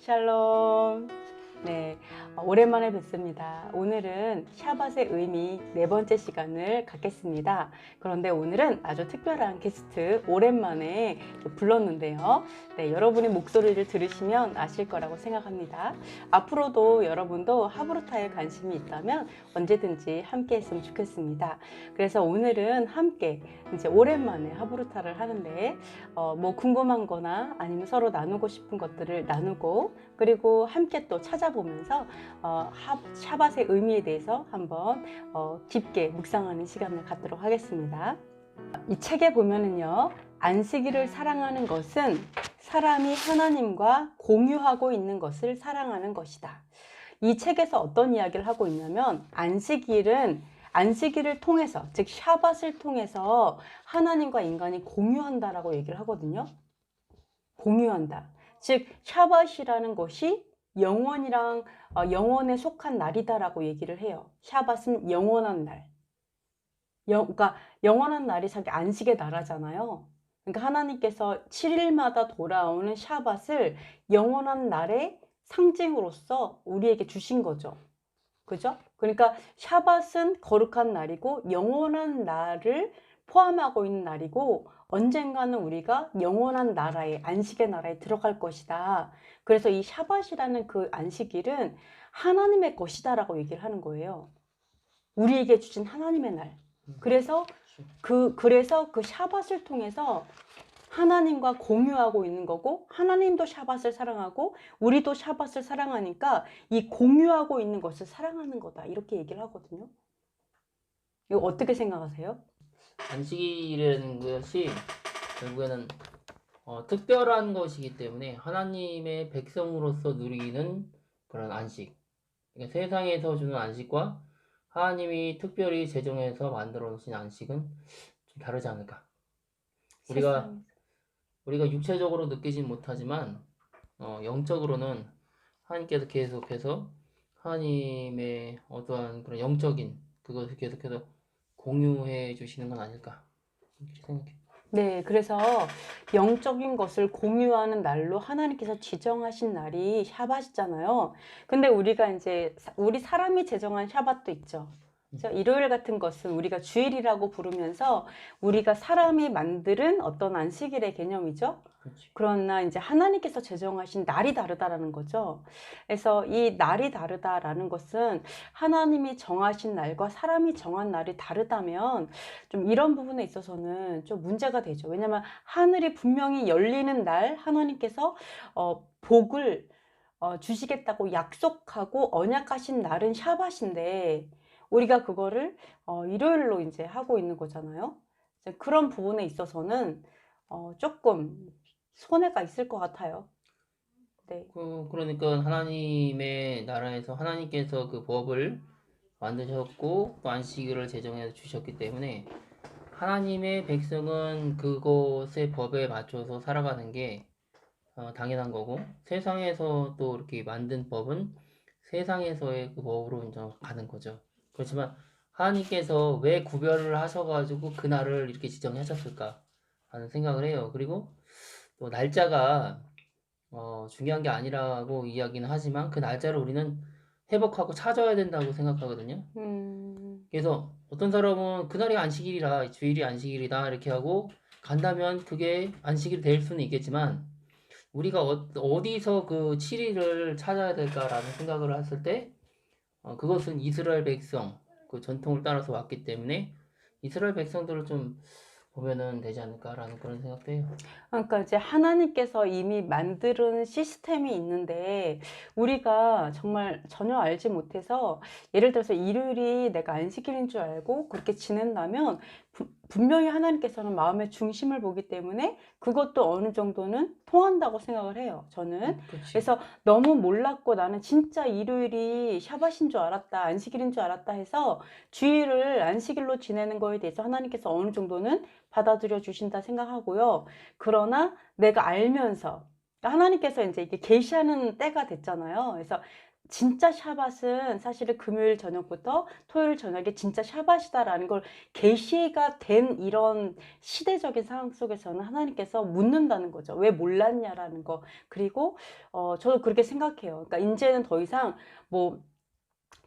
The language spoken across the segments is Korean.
샬롬. 네, 오랜만에 뵙습니다. 오늘은 샤밧의 의미 네 번째 시간을 갖겠습니다. 그런데 오늘은 아주 특별한 게스트 오랜만에 불렀는데요. 네, 여러분의 목소리를 들으시면 아실 거라고 생각합니다. 앞으로도 여러분도 하브루타에 관심이 있다면 언제든지 함께 했으면 좋겠습니다. 그래서 오늘은 함께 이제 오랜만에 하브루타를 하는데 뭐 궁금한 거나 아니면 서로 나누고 싶은 것들을 나누고, 그리고 함께 또 찾아보면서 샤밧의 의미에 대해서 한번 깊게 묵상하는 시간을 갖도록 하겠습니다. 이 책에 보면은요, 안식일을 사랑하는 것은 사람이 하나님과 공유하고 있는 것을 사랑하는 것이다. 이 책에서 어떤 이야기를 하고 있냐면, 안식일을 통해서, 즉 샤밧을 통해서 하나님과 인간이 공유한다라고 얘기를 하거든요. 공유한다. 즉 샤밧이라는 것이 영원에 속한 날이다라고 얘기를 해요. 샤밧은 영원한 날. 그러니까 영원한 날이 자기 안식의 나라잖아요. 그러니까 하나님께서 7일마다 돌아오는 샤밧을 영원한 날의 상징으로서 우리에게 주신 거죠. 그죠? 그러니까 샤밧은 거룩한 날이고 영원한 날을 포함하고 있는 날이고, 언젠가는 우리가 영원한 나라에, 안식의 나라에 들어갈 것이다. 그래서 이 샤밧이라는 그 안식일은 하나님의 것이다라고 얘기를 하는 거예요. 우리에게 주신 하나님의 날. 그래서 그 샤밧을 통해서 하나님과 공유하고 있는 거고, 하나님도 샤밧을 사랑하고 우리도 샤밧을 사랑하니까 이 공유하고 있는 것을 사랑하는 거다, 이렇게 얘기를 하거든요. 이거 어떻게 생각하세요? 안식일이라는 것이 결국에는 특별한 것이기 때문에 하나님의 백성으로서 누리는 그런 안식, 그러니까 세상에서 주는 안식과 하나님이 특별히 제정해서 만들어 놓으신 안식은 좀 다르지 않을까. 우리가 육체적으로 느끼진 못하지만 영적으로는 하나님께서 계속해서 하나님의 어떠한 그런 영적인 그것을 계속해서 공유해 주시는 건 아닐까 이렇게 생각해요. 네, 그래서 영적인 것을 공유하는 날로 하나님께서 지정하신 날이 샤밧이잖아요. 근데 우리가 이제 우리 사람이 제정한 샤밧도 있죠. 그래서 일요일 같은 것은 우리가 주일이라고 부르면서 우리가 사람이 만드는 어떤 안식일의 개념이죠. 그렇지. 그러나 이제 하나님께서 제정하신 날이 다르다라는 거죠. 그래서 이 날이 다르다라는 것은 하나님이 정하신 날과 사람이 정한 날이 다르다면 좀 이런 부분에 있어서는 좀 문제가 되죠. 왜냐하면 하늘이 분명히 열리는 날 하나님께서 복을 주시겠다고 약속하고 언약하신 날은 샤밧인데, 우리가 그거를 일요일로 이제 하고 있는 거잖아요. 그런 부분에 있어서는 조금 손해가 있을 것 같아요. 네. 그러니까 하나님의 나라에서 하나님께서 그 법을 만드셨고 또 안식일을 제정해 주셨기 때문에 하나님의 백성은 그것의 법에 맞춰서 살아가는 게 당연한 거고, 세상에서 또 이렇게 만든 법은 세상에서의 그 법으로 이제 가는 거죠. 그렇지만 하나님께서 왜 구별을 하셔가지고 그날을 이렇게 지정하셨을까 하는 생각을 해요. 그리고 또 날짜가 중요한 게 아니라고 이야기는 하지만 그 날짜를 우리는 회복하고 찾아야 된다고 생각하거든요. 그래서 어떤 사람은 그날이 안식일이라, 주일이 안식일이다 이렇게 하고 간다면 그게 안식일이 될 수는 있겠지만, 우리가 어디서 그 7일을 찾아야 될까라는 생각을 했을 때 그것은 이스라엘 백성 그 전통을 따라서 왔기 때문에 이스라엘 백성들을 좀 보면은 되지 않을까라는 그런 생각도 해요. 그러니까 이제 하나님께서 이미 만드는 시스템이 있는데 우리가 정말 전혀 알지 못해서, 예를 들어서 일요일이 내가 안식일인 줄 알고 그렇게 지낸다면 분명히 하나님께서는 마음의 중심을 보기 때문에 그것도 어느 정도는 통한다고 생각을 해요, 저는. 그치. 그래서 너무 몰랐고 나는 진짜 일요일이 샤밧인 줄 알았다, 안식일인 줄 알았다 해서 주일을 안식일로 지내는 거에 대해서 하나님께서 어느 정도는 받아들여 주신다 생각하고요. 그러나 내가 알면서, 하나님께서 이제 이게 계시하는 때가 됐잖아요. 그래서 진짜 샤밧은 사실은 금요일 저녁부터 토요일 저녁에 진짜 샤밧이다라는 걸 계시가 된 이런 시대적인 상황 속에서는 하나님께서 묻는다는 거죠. 왜 몰랐냐라는 거. 그리고 저도 그렇게 생각해요. 그러니까 이제는 더 이상 뭐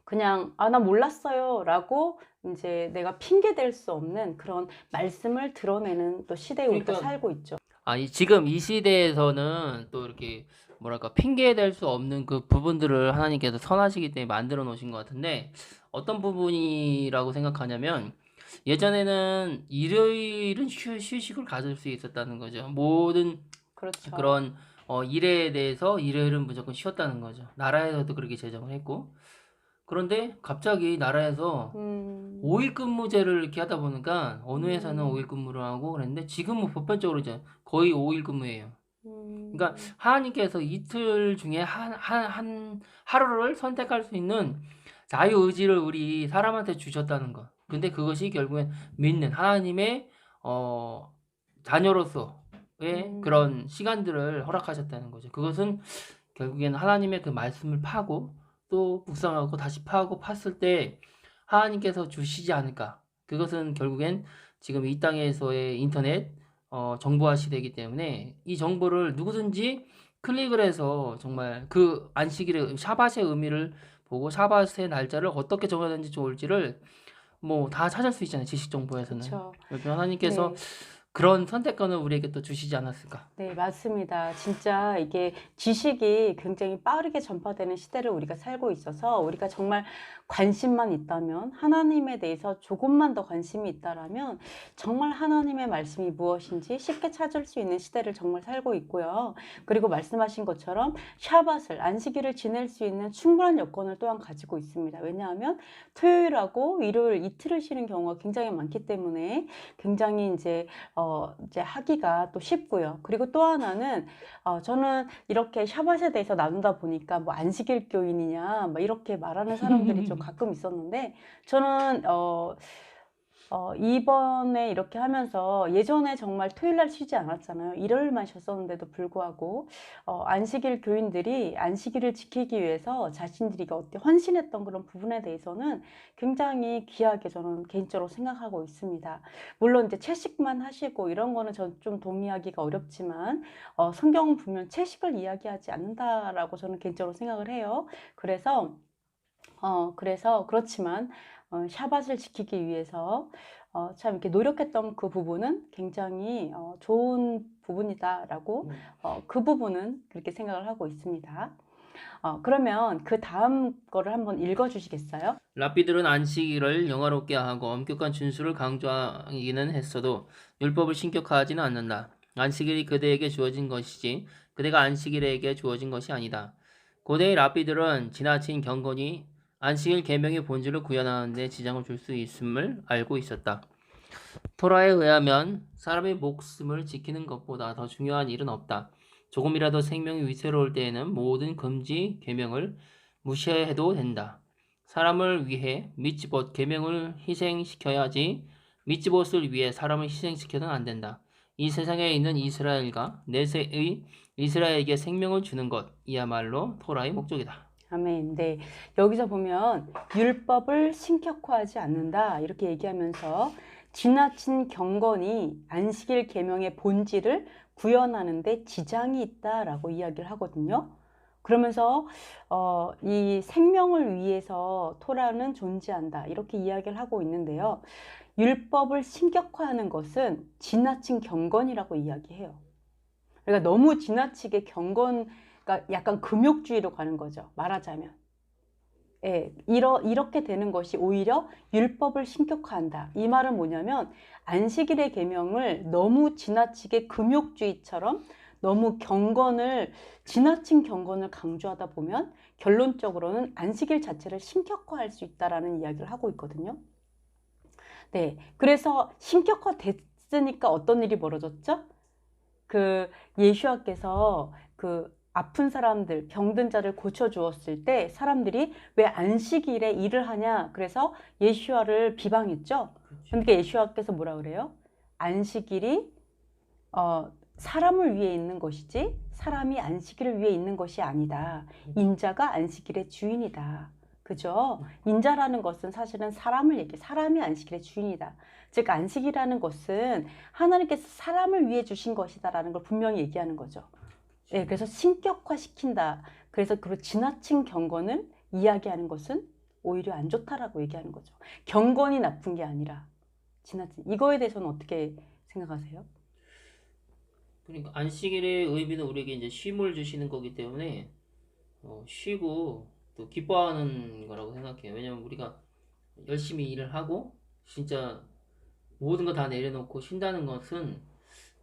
그냥 나 몰랐어요라고 이제 내가 핑계 댈 수 없는 그런 말씀을 드러내는 또 시대에 우리가 그러니까 살고 있죠. 지금 이 시대에서는 또 이렇게 뭐랄까 핑계 댈 수 없는 그 부분들을 하나님께서 선하시기 때문에 만들어 놓으신 것 같은데 어떤 부분이라고 생각하냐면 예전에는 일요일은 휴식을 가질 수 있었다는 거죠. 모든 그렇죠. 그런 일에 대해서 일요일은 무조건 쉬었다는 거죠. 나라에서도 그렇게 제정을 했고 그런데 갑자기 나라에서 5일 근무제를 이렇게 하다 보니까 어느 회사는 5일 근무를 하고 그랬는데 지금은 보편적으로 이제 거의 5일 근무예요. 그러니까 하나님께서 이틀 중에 한 하루를 선택할 수 있는 자유 의지를 우리 사람한테 주셨다는 것. 근데 그것이 결국엔 믿는 하나님의 자녀로서의 그런 시간들을 허락하셨다는 거죠. 그것은 결국엔 하나님의 그 말씀을 파고 또 묵상하고 다시 파고 팠을 때 하나님께서 주시지 않을까. 그것은 결국엔 지금 이 땅에서의 인터넷 정보화 시대이기 때문에 이 정보를 누구든지 클릭을 해서 정말 그 안식일의 샤밧의 의미를 보고 샤밧의 날짜를 어떻게 정하는지 좋을지를 뭐 다 찾을 수 있잖아요. 지식 정보에서는. 그렇죠. 하나님께서 네. 그런 선택권을 우리에게 또 주시지 않았을까. 네, 맞습니다. 진짜 이게 지식이 굉장히 빠르게 전파되는 시대를 우리가 살고 있어서 우리가 정말 관심만 있다면, 하나님에 대해서 조금만 더 관심이 있다라면 정말 하나님의 말씀이 무엇인지 쉽게 찾을 수 있는 시대를 정말 살고 있고요. 그리고 말씀하신 것처럼 샤밧을, 안식일을 지낼 수 있는 충분한 여건을 또한 가지고 있습니다. 왜냐하면 토요일하고 일요일 이틀을 쉬는 경우가 굉장히 많기 때문에 굉장히 이제 하기가 또 쉽고요. 그리고 또 하나는 저는 이렇게 샤밧에 대해서 나누다 보니까 뭐 안식일 교인이냐 막 이렇게 말하는 사람들이 좀 가끔 있었는데 저는 이번에 이렇게 하면서 예전에 정말 토요일날 쉬지 않았잖아요. 일요일만 쉬었었는데도 불구하고 안식일 교인들이 안식일을 지키기 위해서 자신들이 어떻게 헌신했던 그런 부분에 대해서는 굉장히 귀하게 저는 개인적으로 생각하고 있습니다. 물론 이제 채식만 하시고 이런 거는 전 좀 동의하기가 어렵지만 성경은 분명 채식을 이야기하지 않는다라고 저는 개인적으로 생각을 해요. 그래서 그렇지만 샤밧을 지키기 위해서 참 이렇게 노력했던 그 부분은 굉장히 좋은 부분이다라고 그 부분은 그렇게 생각을 하고 있습니다. 그러면 그 다음 거를 한번 읽어주시겠어요? 랍비들은 안식일을 영화롭게 하고 엄격한 준수를 강조하기는 했어도 율법을 신격화하지는 않는다. 안식일이 그대에게 주어진 것이지 그대가 안식일에게 주어진 것이 아니다. 고대의 랍비들은 지나친 경건이 안식일 계명의 본질을 구현하는 데 지장을 줄 수 있음을 알고 있었다. 토라에 의하면 사람의 목숨을 지키는 것보다 더 중요한 일은 없다. 조금이라도 생명이 위태로울 때에는 모든 금지 계명을 무시해도 된다. 사람을 위해 미tzvot 계명을 희생시켜야지 미tzvot을 위해 사람을 희생시켜서는 안 된다. 이 세상에 있는 이스라엘과 내세의 이스라엘에게 생명을 주는 것 이야말로 토라의 목적이다. 아멘. 네. 여기서 보면 율법을 신격화하지 않는다 이렇게 얘기하면서 지나친 경건이 안식일 계명의 본질을 구현하는데 지장이 있다라고 이야기를 하거든요. 그러면서 이 생명을 위해서 토라는 존재한다 이렇게 이야기를 하고 있는데요. 율법을 신격화하는 것은 지나친 경건이라고 이야기해요. 그러니까 너무 지나치게 그러니까 약간 금욕주의로 가는 거죠. 말하자면. 예, 이렇게 되는 것이 오히려 율법을 신격화한다. 이 말은 뭐냐면 안식일의 계명을 너무 지나치게 금욕주의처럼 너무 지나친 경건을 강조하다 보면 결론적으로는 안식일 자체를 신격화할 수 있다라는 이야기를 하고 있거든요. 네, 그래서 신격화 됐으니까 어떤 일이 벌어졌죠? 그 예수와께서 그 아픈 사람들, 병든 자를 고쳐주었을 때 사람들이 왜 안식일에 일을 하냐? 그래서 예수와를 비방했죠. 그러니까 예수와께서 뭐라 그래요? 안식일이 사람을 위해 있는 것이지 사람이 안식일을 위해 있는 것이 아니다. 인자가 안식일의 주인이다. 그죠? 인자라는 것은 사실은 사람이 안식일의 주인이다. 즉 안식이라는 것은 하나님께서 사람을 위해 주신 것이다라는 걸 분명히 얘기하는 거죠. 예, 그래서 신격화시킨다. 그래서 그 지나친 경건을 이야기하는 것은 오히려 안 좋다라고 얘기하는 거죠. 경건이 나쁜 게 아니라 지나친. 이거에 대해서는 어떻게 생각하세요? 그러니까 안식일의 의미는 우리에게 이제 쉼을 주시는 거기 때문에 쉬고 또 기뻐하는 거라고 생각해요. 왜냐면 우리가 열심히 일을 하고 진짜 모든 거 다 내려놓고 쉰다는 것은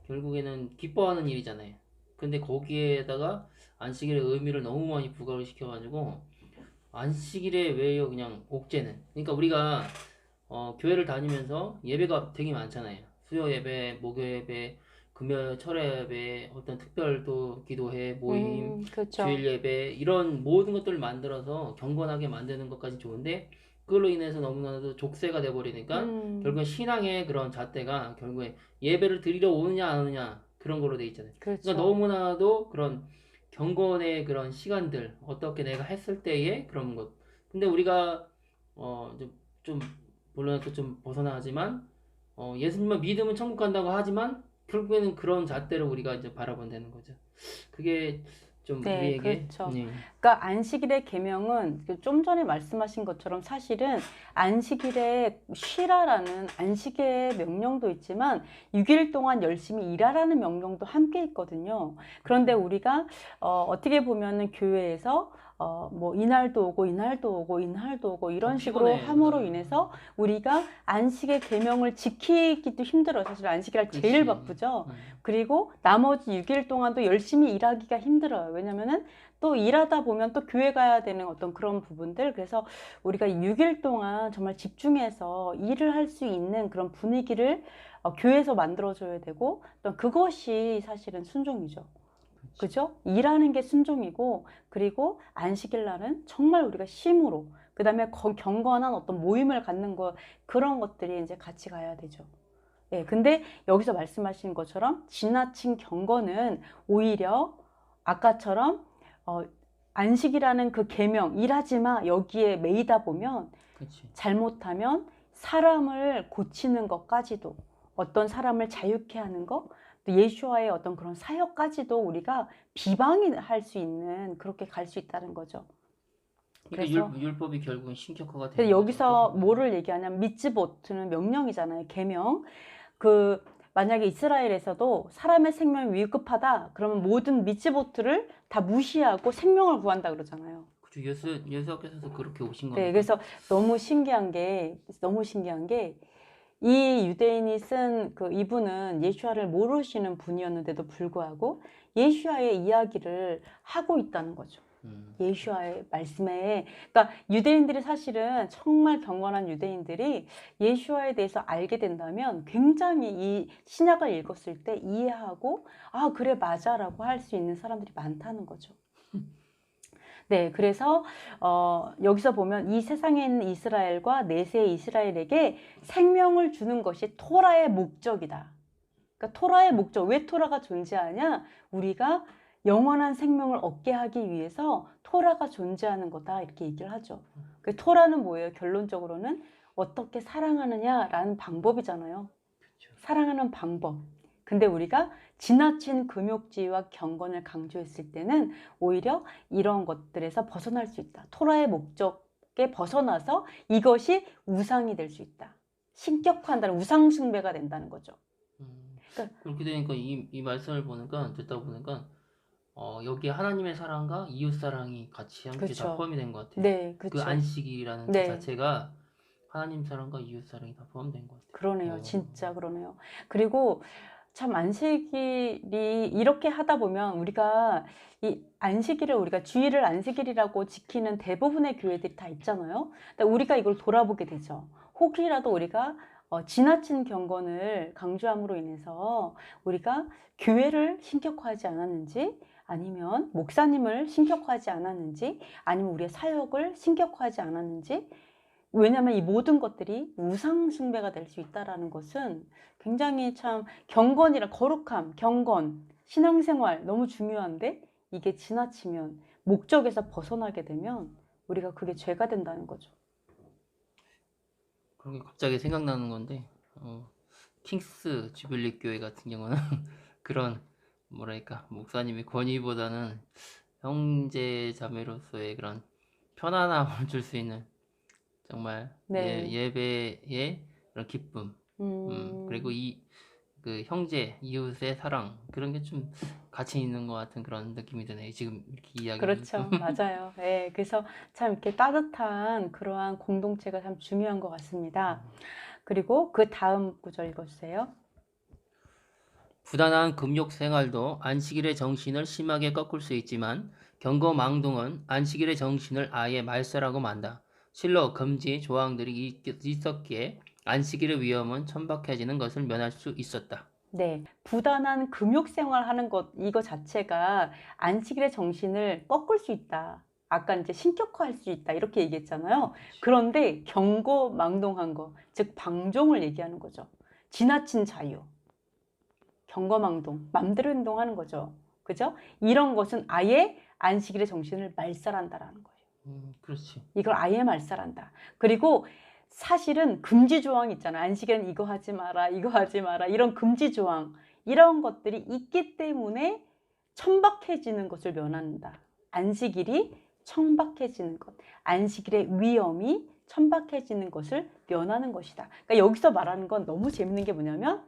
결국에는 기뻐하는 일이잖아요. 근데 거기에다가 안식일의 의미를 너무 많이 부과를 시켜가지고 안식일에 왜요 그냥 옥죄는. 그러니까 우리가 교회를 다니면서 예배가 되게 많잖아요. 수요 예배, 목요 예배, 금요 철야 예배, 어떤 특별 또 기도회, 모임, 그렇죠. 주일 예배 이런 모든 것들을 만들어서 경건하게 만드는 것까지 좋은데 그걸로 인해서 너무나도 족쇄가 돼버리니까 결국엔 신앙의 그런 잣대가 결국에 예배를 드리러 오느냐 안 오느냐 그런 걸로 돼 있잖아요. 그렇죠. 그러니까 너무나도 그런 경건의 그런 시간들 어떻게 내가 했을 때의 그런 것. 근데 우리가 좀 물론 또 좀 벗어나지만 예수님만 믿으면 천국 간다고 하지만 결국에는 그런 잣대로 우리가 이제 바라본다는 거죠. 그게 좀 네, 우리에게 그렇죠. 그러니까 안식일의 계명은 좀 전에 말씀하신 것처럼 사실은 안식일에 쉬라라는 안식의 명령도 있지만 6일 동안 열심히 일하라는 명령도 함께 있거든요. 그런데 우리가 어떻게 보면은 교회에서 뭐 이날도 오고 이날도 오고 이날도 오고 이런 식으로 피곤해, 함으로 그거는. 인해서 우리가 안식의 계명을 지키기도 힘들어요. 사실 안식일 제일 그렇지. 바쁘죠. 그리고 나머지 6일 동안도 열심히 일하기가 힘들어요. 왜냐면은 또 일하다 보면 또 교회 가야 되는 어떤 그런 부분들. 그래서 우리가 6일 동안 정말 집중해서 일을 할 수 있는 그런 분위기를 교회에서 만들어줘야 되고 또 그것이 사실은 순종이죠. 그죠? 일하는 게 순종이고 그리고 안식일 날은 정말 우리가 쉼으로 그다음에 경건한 어떤 모임을 갖는 것 그런 것들이 이제 같이 가야 되죠. 예, 근데 여기서 말씀하신 것처럼 지나친 경건은 오히려 아까처럼 안식이라는 그 계명 일하지 마 여기에 매이다 보면 그치. 잘못하면 사람을 고치는 것까지도 어떤 사람을 자유케 하는 것 또 예수와의 어떤 그런 사역까지도 우리가 비방할 수 있는 그렇게 갈 수 있다는 거죠. 그러니까 그래서 율법이 결국은 신격화가 되는 그래서 거죠. 여기서 뭐를 얘기하냐면 미츠보트는 명령이잖아요. 계명. 그 만약에 이스라엘에서도 사람의 생명이 위급하다 그러면 모든 미츠보트를 다 무시하고 생명을 구한다 그러잖아요. 그죠. 예수께서 그렇게 오신 네, 거니까. 그래서 너무 신기한 게 이 유대인이 쓴 그 이분은 예수아를 모르시는 분이었는데도 불구하고 예수아의 이야기를 하고 있다는 거죠. 예수아의 말씀에 그러니까 유대인들이 사실은 정말 경건한 유대인들이 예수아에 대해서 알게 된다면 굉장히 이 신약을 읽었을 때 이해하고 아 그래 맞아라고 할 수 있는 사람들이 많다는 거죠. 네, 그래서 여기서 보면 이 세상에 있는 이스라엘과 내세의 이스라엘에게 생명을 주는 것이 토라의 목적이다. 그러니까 토라의 목적, 왜 토라가 존재하냐? 우리가 영원한 생명을 얻게 하기 위해서 토라가 존재하는 거다 이렇게 얘기를 하죠. 그 토라는 뭐예요? 결론적으로는 어떻게 사랑하느냐라는 방법이잖아요. 사랑하는 방법. 근데 우리가 지나친 금욕지와 경건을 강조했을 때는 오히려 이런 것들에서 벗어날 수 있다. 토라의 목적에 벗어나서 이것이 우상이 될 수 있다. 신격화한다는 우상 숭배가 된다는 거죠. 그러니까 그렇게 되니까 이 말씀을 보니까 듣다 보니까 여기에 하나님의 사랑과 이웃 사랑이 같이 함께 그렇죠. 다 포함이 된 것 같아요. 네, 그 그렇죠. 안식일이라는 네. 그 자체가 하나님 사랑과 이웃 사랑이 다 포함된 것 같아요. 그러네요. 진짜 그러네요. 그리고 참 안식일이 이렇게 하다 보면 우리가 이 안식일을 우리가 주일을 안식일이라고 지키는 대부분의 교회들이 다 있잖아요. 근데 우리가 이걸 돌아보게 되죠. 혹이라도 우리가 지나친 경건을 강조함으로 인해서 우리가 교회를 신격화하지 않았는지 아니면 목사님을 신격화하지 않았는지 아니면 우리의 사역을 신격화하지 않았는지 왜냐하면 이 모든 것들이 우상 숭배가 될 수 있다라는 것은 굉장히 참 경건이라 거룩함, 경건, 신앙생활 너무 중요한데 이게 지나치면 목적에서 벗어나게 되면 우리가 그게 죄가 된다는 거죠. 그런 게 갑자기 생각나는 건데 킹스 주빌리 교회 같은 경우는 그런 뭐랄까 목사님의 권위보다는 형제 자매로서의 그런 편안함을 줄 수 있는 정말 네. 예배의 그런 기쁨, 그리고 이 그 형제 이웃의 사랑 그런 게 좀 같이 있는 것 같은 그런 느낌이 드네요. 지금 이렇게 이야기를 그렇죠. 맞아요. 예, 그래서 참 이렇게 따뜻한 그러한 공동체가 참 중요한 것 같습니다. 그리고 그 다음 구절 읽어주세요. 부단한 금욕 생활도 안식일의 정신을 심하게 꺾을 수 있지만 경거망동은 안식일의 정신을 아예 말살하고 만다. 실로 금지 조항들이 있었기에 안식일의 위험은 천박해지는 것을 면할 수 있었다. 네, 부단한 금욕생활 하는 것, 이거 자체가 안식일의 정신을 꺾을 수 있다. 아까 이제 신격화할 수 있다. 이렇게 얘기했잖아요. 그런데 경거망동한 거, 즉 방종을 얘기하는 거죠. 지나친 자유, 경거망동, 맘대로 행동하는 거죠. 그죠? 이런 것은 아예 안식일의 정신을 말살한다라는 거예요. 그렇지. 이걸 아예 말살한다. 그리고 사실은 금지 조항 있잖아. 안식일은 이거 하지 마라, 이거 하지 마라. 이런 금지 조항, 이런 것들이 있기 때문에 천박해지는 것을 면한다. 안식일이 천박해지는 것, 안식일의 위험이 천박해지는 것을 면하는 것이다. 그러니까 여기서 말하는 건 너무 재밌는 게 뭐냐면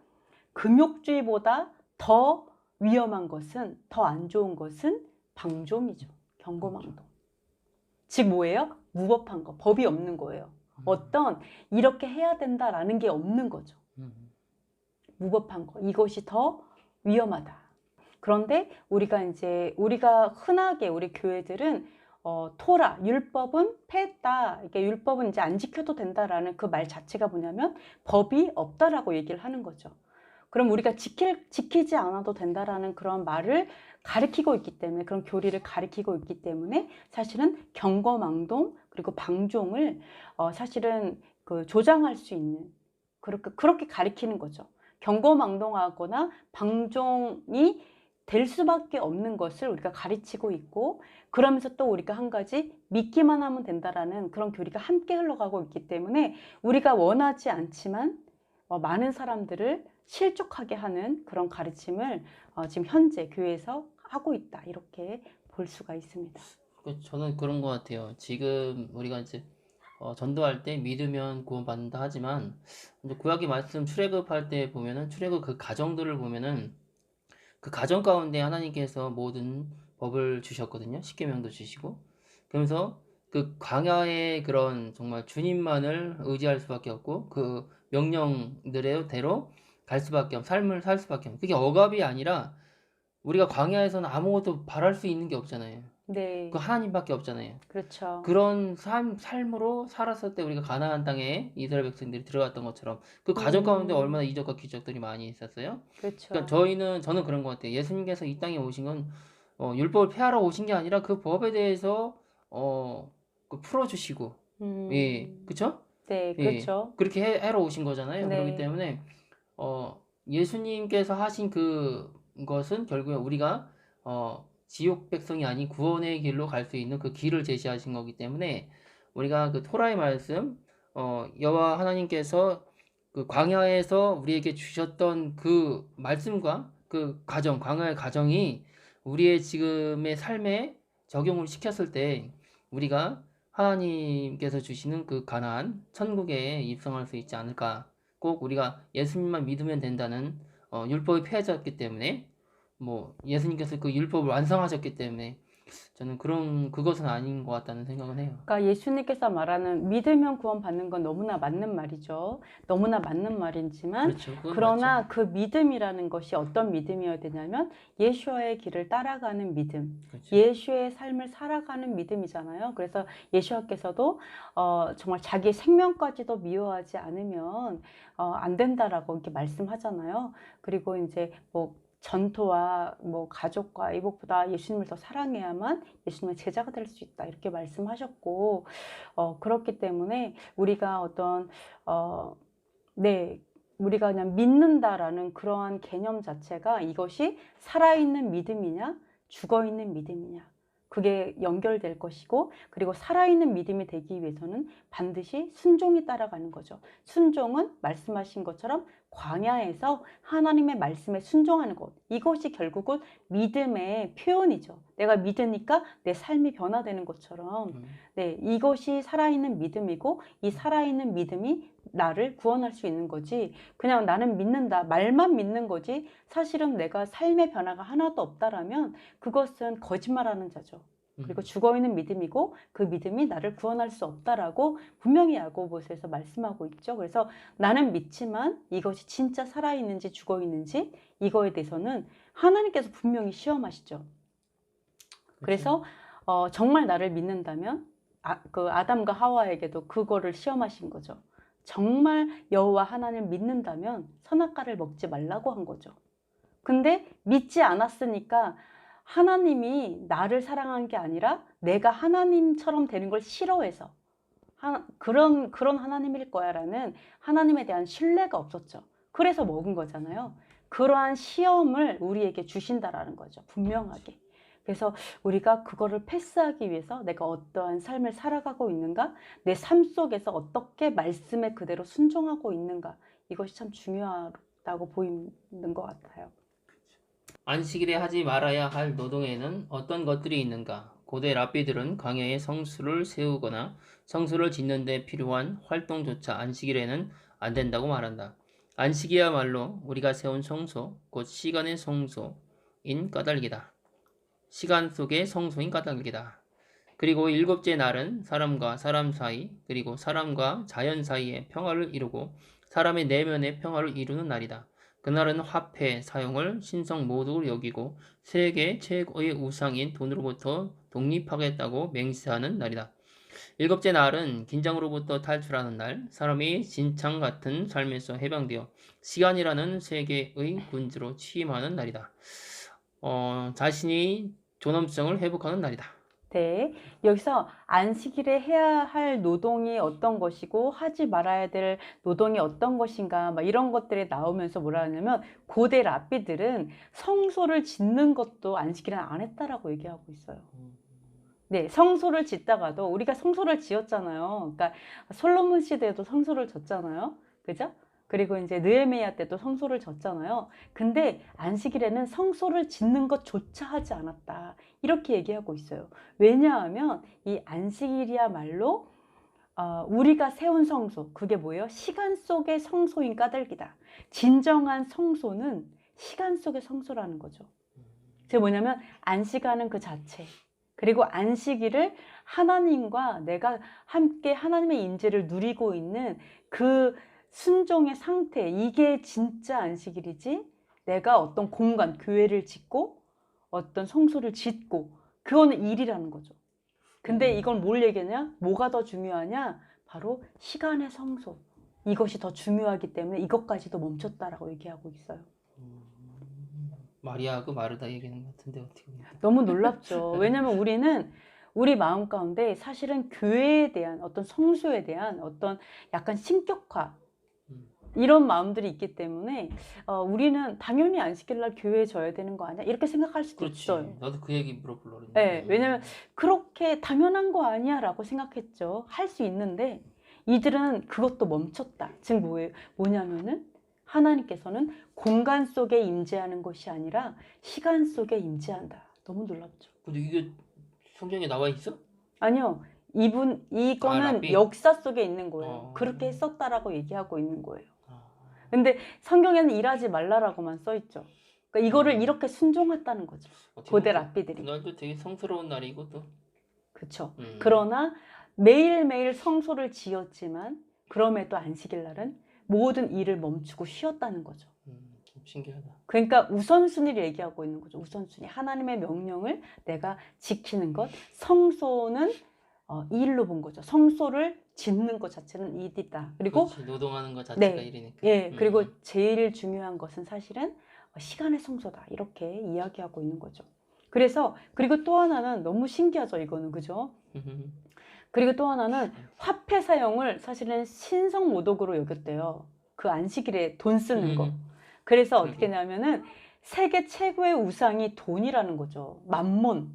금욕주의보다 더 위험한 것은, 더 안 좋은 것은 방종이죠. 경거망동. 즉 뭐예요? 무법한 거, 법이 없는 거예요. 어떤 이렇게 해야 된다라는 게 없는 거죠. 무법한 거, 이것이 더 위험하다. 그런데 우리가 흔하게 우리 교회들은 토라, 율법은 폐했다. 이게 율법은 이제 안 지켜도 된다라는 그 말 자체가 뭐냐면 법이 없다라고 얘기를 하는 거죠. 그럼 우리가 지키지 않아도 된다라는 그런 말을 가리키고 있기 때문에, 그런 교리를 가리키고 있기 때문에 사실은 경거망동 그리고 방종을 사실은 그 조장할 수 있는, 그렇게 가리키는 거죠. 경거망동하거나 방종이 될 수밖에 없는 것을 우리가 가르치고 있고, 그러면서 또 우리가 한 가지 믿기만 하면 된다라는 그런 교리가 함께 흘러가고 있기 때문에 우리가 원하지 않지만 많은 사람들을 실족하게 하는 그런 가르침을 지금 현재 교회에서 하고 있다, 이렇게 볼 수가 있습니다. 저는 그런 것 같아요. 지금 우리가 이제 전도할 때 믿으면 구원받는다 하지만 이제 구약의 말씀 출애굽할 때 보면은 출애굽 그 가정들을 보면은 그 가정 가운데 하나님께서 모든 법을 주셨거든요. 십계명도 주시고. 그러면서 그 광야의 그런 정말 주님만을 의지할 수밖에 없고 그 명령대로 갈 수밖에 없고 삶을 살 수밖에 없고 그게 억압이 아니라 우리가 광야에서는 아무것도 바랄 수 있는 게 없잖아요. 네, 그 하나님밖에 없잖아요. 그렇죠. 그런 삶으로 살았을 때 우리가 가나안 땅에 이스라엘 백성들이 들어갔던 것처럼 그 가정 가운데 얼마나 이적과 기적들이 많이 있었어요. 그러니까 그렇죠. 저는 그런 것 같아요. 예수님께서 이 땅에 오신 건 율법을 폐하러 오신 게 아니라 그 법에 대해서 그 풀어주시고 예, 그쵸? 네, 예, 그렇죠. 그렇게 하러 오신 거잖아요. 그렇기 네, 때문에 예수님께서 하신 그것은 결국에 우리가 지옥 백성이 아닌 구원의 길로 갈 수 있는 그 길을 제시하신 거기 때문에 우리가 그 토라의 말씀, 여호와 하나님께서 그 광야에서 우리에게 주셨던 그 말씀과 그 가정, 광야의 가정이 우리의 지금의 삶에 적용을 시켰을 때 우리가 하나님께서 주시는 그 가나안 천국에 입성할 수 있지 않을까. 꼭 우리가 예수님만 믿으면 된다는 율법이 폐해졌기 때문에 뭐 예수님께서 그 율법을 완성하셨기 때문에 저는 그것은 아닌 것 같다는 생각은 해요. 그러니까 예수님께서 말하는 믿으면 구원받는 건 너무나 맞는 말이죠. 너무나 맞는 말이지만, 그렇죠. 그건 그러나 맞죠. 그 믿음이라는 것이 어떤 믿음이어야 되냐면 예수와의 길을 따라가는 믿음, 그렇죠. 예수의 삶을 살아가는 믿음이잖아요. 그래서 예수님께서도 정말 자기의 생명까지도 미워하지 않으면 안 된다라고 이렇게 말씀하잖아요. 그리고 이제 뭐 전토와 뭐 가족과 이복보다 예수님을 더 사랑해야만 예수님의 제자가 될 수 있다, 이렇게 말씀하셨고, 그렇기 때문에 우리가 네, 우리가 그냥 믿는다라는 그러한 개념 자체가 이것이 살아있는 믿음이냐, 죽어있는 믿음이냐. 그게 연결될 것이고, 그리고 살아있는 믿음이 되기 위해서는 반드시 순종이 따라가는 거죠. 순종은 말씀하신 것처럼 광야에서 하나님의 말씀에 순종하는 것. 이것이 결국은 믿음의 표현이죠. 내가 믿으니까 내 삶이 변화되는 것처럼. 네, 이것이 살아있는 믿음이고, 이 살아있는 믿음이 나를 구원할 수 있는 거지. 그냥 나는 믿는다, 말만 믿는 거지. 사실은 내가 삶의 변화가 하나도 없다라면 그것은 거짓말하는 자죠. 그리고 죽어있는 믿음이고 그 믿음이 나를 구원할 수 없다라고 분명히 야고보서에서 말씀하고 있죠. 그래서 나는 믿지만 이것이 진짜 살아있는지 죽어있는지 이거에 대해서는 하나님께서 분명히 시험하시죠. 그래서 정말 나를 믿는다면 그 아담과 하와에게도 그거를 시험하신 거죠. 정말 여호와 하나님을 믿는다면 선악과를 먹지 말라고 한 거죠. 근데 믿지 않았으니까 하나님이 나를 사랑한 게 아니라 내가 하나님처럼 되는 걸 싫어해서 그런 하나님일 거야 라는 하나님에 대한 신뢰가 없었죠. 그래서 먹은 거잖아요. 그러한 시험을 우리에게 주신다라는 거죠. 분명하게. 그래서 우리가 그거를 패스하기 위해서 내가 어떠한 삶을 살아가고 있는가, 내 삶 속에서 어떻게 말씀에 그대로 순종하고 있는가, 이것이 참 중요하다고 보이는 것 같아요. 안식일에 하지 말아야 할 노동에는 어떤 것들이 있는가? 고대 랍비들은 광야에 성수를 세우거나 성수를 짓는 데 필요한 활동조차 안식일에는 안 된다고 말한다. 안식이야말로 우리가 세운 성소, 곧 시간의 성소인 까닭이다. 시간 속의 성소인 까닭이다. 그리고 일곱째 날은 사람과 사람 사이, 그리고 사람과 자연 사이의 평화를 이루고 사람의 내면의 평화를 이루는 날이다. 그날은 화폐 사용을 신성 모독으로 여기고 세계 최고의 우상인 돈으로부터 독립하겠다고 맹세하는 날이다. 일곱째 날은 긴장으로부터 탈출하는 날, 사람이 진창 같은 삶에서 해방되어 시간이라는 세계의 군주로 취임하는 날이다. 자신이 존엄성을 회복하는 날이다. 네, 여기서 안식일에 해야 할 노동이 어떤 것이고 하지 말아야 될 노동이 어떤 것인가 막 이런 것들이 나오면서 뭐라 하냐면 고대 랍비들은 성소를 짓는 것도 안식일에는 안 했다라고 얘기하고 있어요. 네, 성소를 짓다가도 우리가 성소를 지었잖아요. 그러니까 솔로몬 시대에도 성소를 졌잖아요. 그죠? 그리고 이제 느헤미야 때도 성소를 졌잖아요. 근데 안식일에는 성소를 짓는 것조차 하지 않았다. 이렇게 얘기하고 있어요. 왜냐하면 이 안식일이야말로 우리가 세운 성소, 그게 뭐예요? 시간 속의 성소인 까닭이다. 진정한 성소는 시간 속의 성소라는 거죠. 그게 뭐냐면 안식하는 그 자체. 그리고 안식일을 하나님과 내가 함께 하나님의 인재를 누리고 있는 그 순종의 상태, 이게 진짜 안식일이지. 내가 어떤 공간, 교회를 짓고 어떤 성소를 짓고 그거는 일이라는 거죠. 근데 이건 뭘 얘기하냐? 뭐가 더 중요하냐? 바로 시간의 성소. 이것이 더 중요하기 때문에 이것까지도 멈췄다라고 얘기하고 있어요. 마리아하고 마르다 얘기하는 것 같은데 어떻게 보면 너무 놀랍죠. 왜냐하면 우리는 우리 마음 가운데 사실은 교회에 대한 어떤 성소에 대한 어떤 약간 신격화 이런 마음들이 있기 때문에 우리는 당연히 안식일날 교회에 져야 되는 거 아니야? 이렇게 생각할 수도 그렇지. 있어요. 나도 그 얘기 물어보려고 했는데. 네, 왜냐면 그렇게 당연한 거 아니야 라고 생각했죠. 할 수 있는데 이들은 그것도 멈췄다. 즉 뭐냐면은 하나님께서는 공간 속에 임재하는 것이 아니라 시간 속에 임재한다. 너무 놀랍죠. 근데 이게 성경에 나와 있어? 아니요. 이거는 랍비? 역사 속에 있는 거예요. 그렇게 했었다라고 얘기하고 있는 거예요. 근데 성경에는 일하지 말라라고만 써 있죠. 그러니까 이거를 이렇게 순종했다는 거죠. 고대 랍비들이. 그날도 되게 성스러운 날이고 또. 그렇죠. 그러나 매일매일 성소를 지었지만 그럼에도 안식일 날은 모든 일을 멈추고 쉬었다는 거죠. 좀 신기하다. 그러니까 우선순위를 얘기하고 있는 거죠. 우선순위. 하나님의 명령을 내가 지키는 것. 성소는 일로 본 거죠. 성소를 짓는 것 자체는 일이다. 그리고 그렇지, 노동하는 것 자체가 네, 일이니까. 예, 그리고 제일 중요한 것은 사실은 시간의 성소다. 이렇게 이야기하고 있는 거죠. 그리고 또 하나는 너무 신기하죠. 이거는 그죠? 그리고 또 하나는 화폐 사용을 사실은 신성 모독으로 여겼대요. 그 안식일에 돈 쓰는 거. 음. 그래서 어떻게 그러게. 하냐면은 세계 최고의 우상이 돈이라는 거죠. 만몬.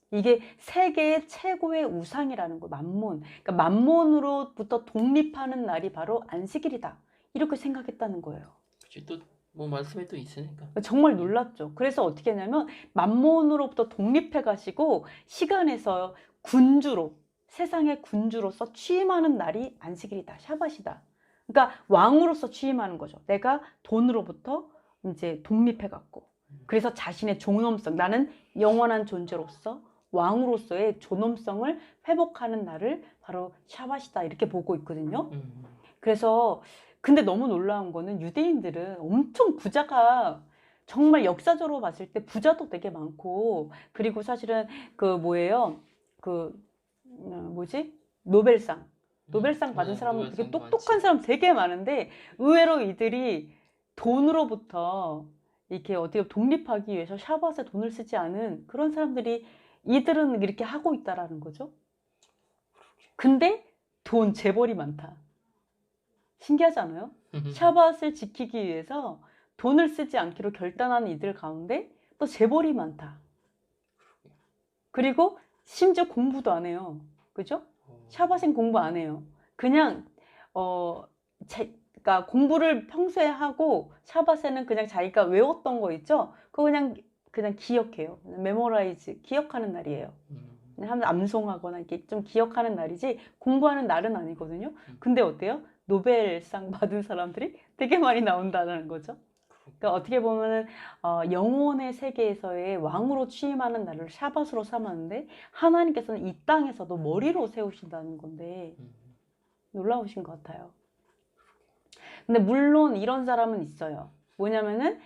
이게 세계의 최고의 우상이라는 거, 만몬. 그러니까 만몬으로부터 독립하는 날이 바로 안식일이다. 이렇게 생각했다는 거예요. 그치, 또 뭐 말씀에 또 있으니까. 정말 놀랍죠. 그래서 어떻게 했냐면 만몬으로부터 독립해 가시고 시간에서 군주로, 세상의 군주로서 취임하는 날이 안식일이다. 샤밧이다. 그러니까 왕으로서 취임하는 거죠. 내가 돈으로부터 이제 독립해 갖고. 그래서 자신의 존엄성, 나는 영원한 존재로서 왕으로서의 존엄성을 회복하는 날을 바로 샤밧이다. 이렇게 보고 있거든요. 그래서 근데 너무 놀라운 거는 유대인들은 엄청 부자가 정말 역사적으로 봤을 때 부자도 되게 많고 그리고 사실은 그 뭐예요? 그 뭐지? 노벨상 받은 네, 사람은 되게 노벨상도 똑똑한 많지. 사람 되게 많은데 의외로 이들이 돈으로부터 이렇게 어떻게 독립하기 위해서 샤밧에 돈을 쓰지 않은 그런 사람들이 이들은 이렇게 하고 있다라는 거죠. 근데 돈 재벌이 많다. 신기하지 않아요? 샤밧을 지키기 위해서 돈을 쓰지 않기로 결단하는 이들 가운데 또 재벌이 많다. 그리고 심지어 공부도 안 해요. 그죠? 샤밧은 공부 안 해요. 그냥 그러니까 공부를 평소에 하고 샤밧에는 그냥 자기가 외웠던 거 있죠? 그거 그냥 기억해요. 메모라이즈 기억하는 날이에요. 한번 암송하거나 이렇게 좀 기억하는 날이지 공부하는 날은 아니거든요. 근데 어때요? 노벨상 받은 사람들이 되게 많이 나온다는 거죠. 그러니까 어떻게 보면은 영혼의 세계에서의 왕으로 취임하는 날을 샤밧으로 삼았는데 하나님께서는 이 땅에서도 머리로 세우신다는 건데 놀라우신 것 같아요. 근데 물론 이런 사람은 있어요. 뭐냐면은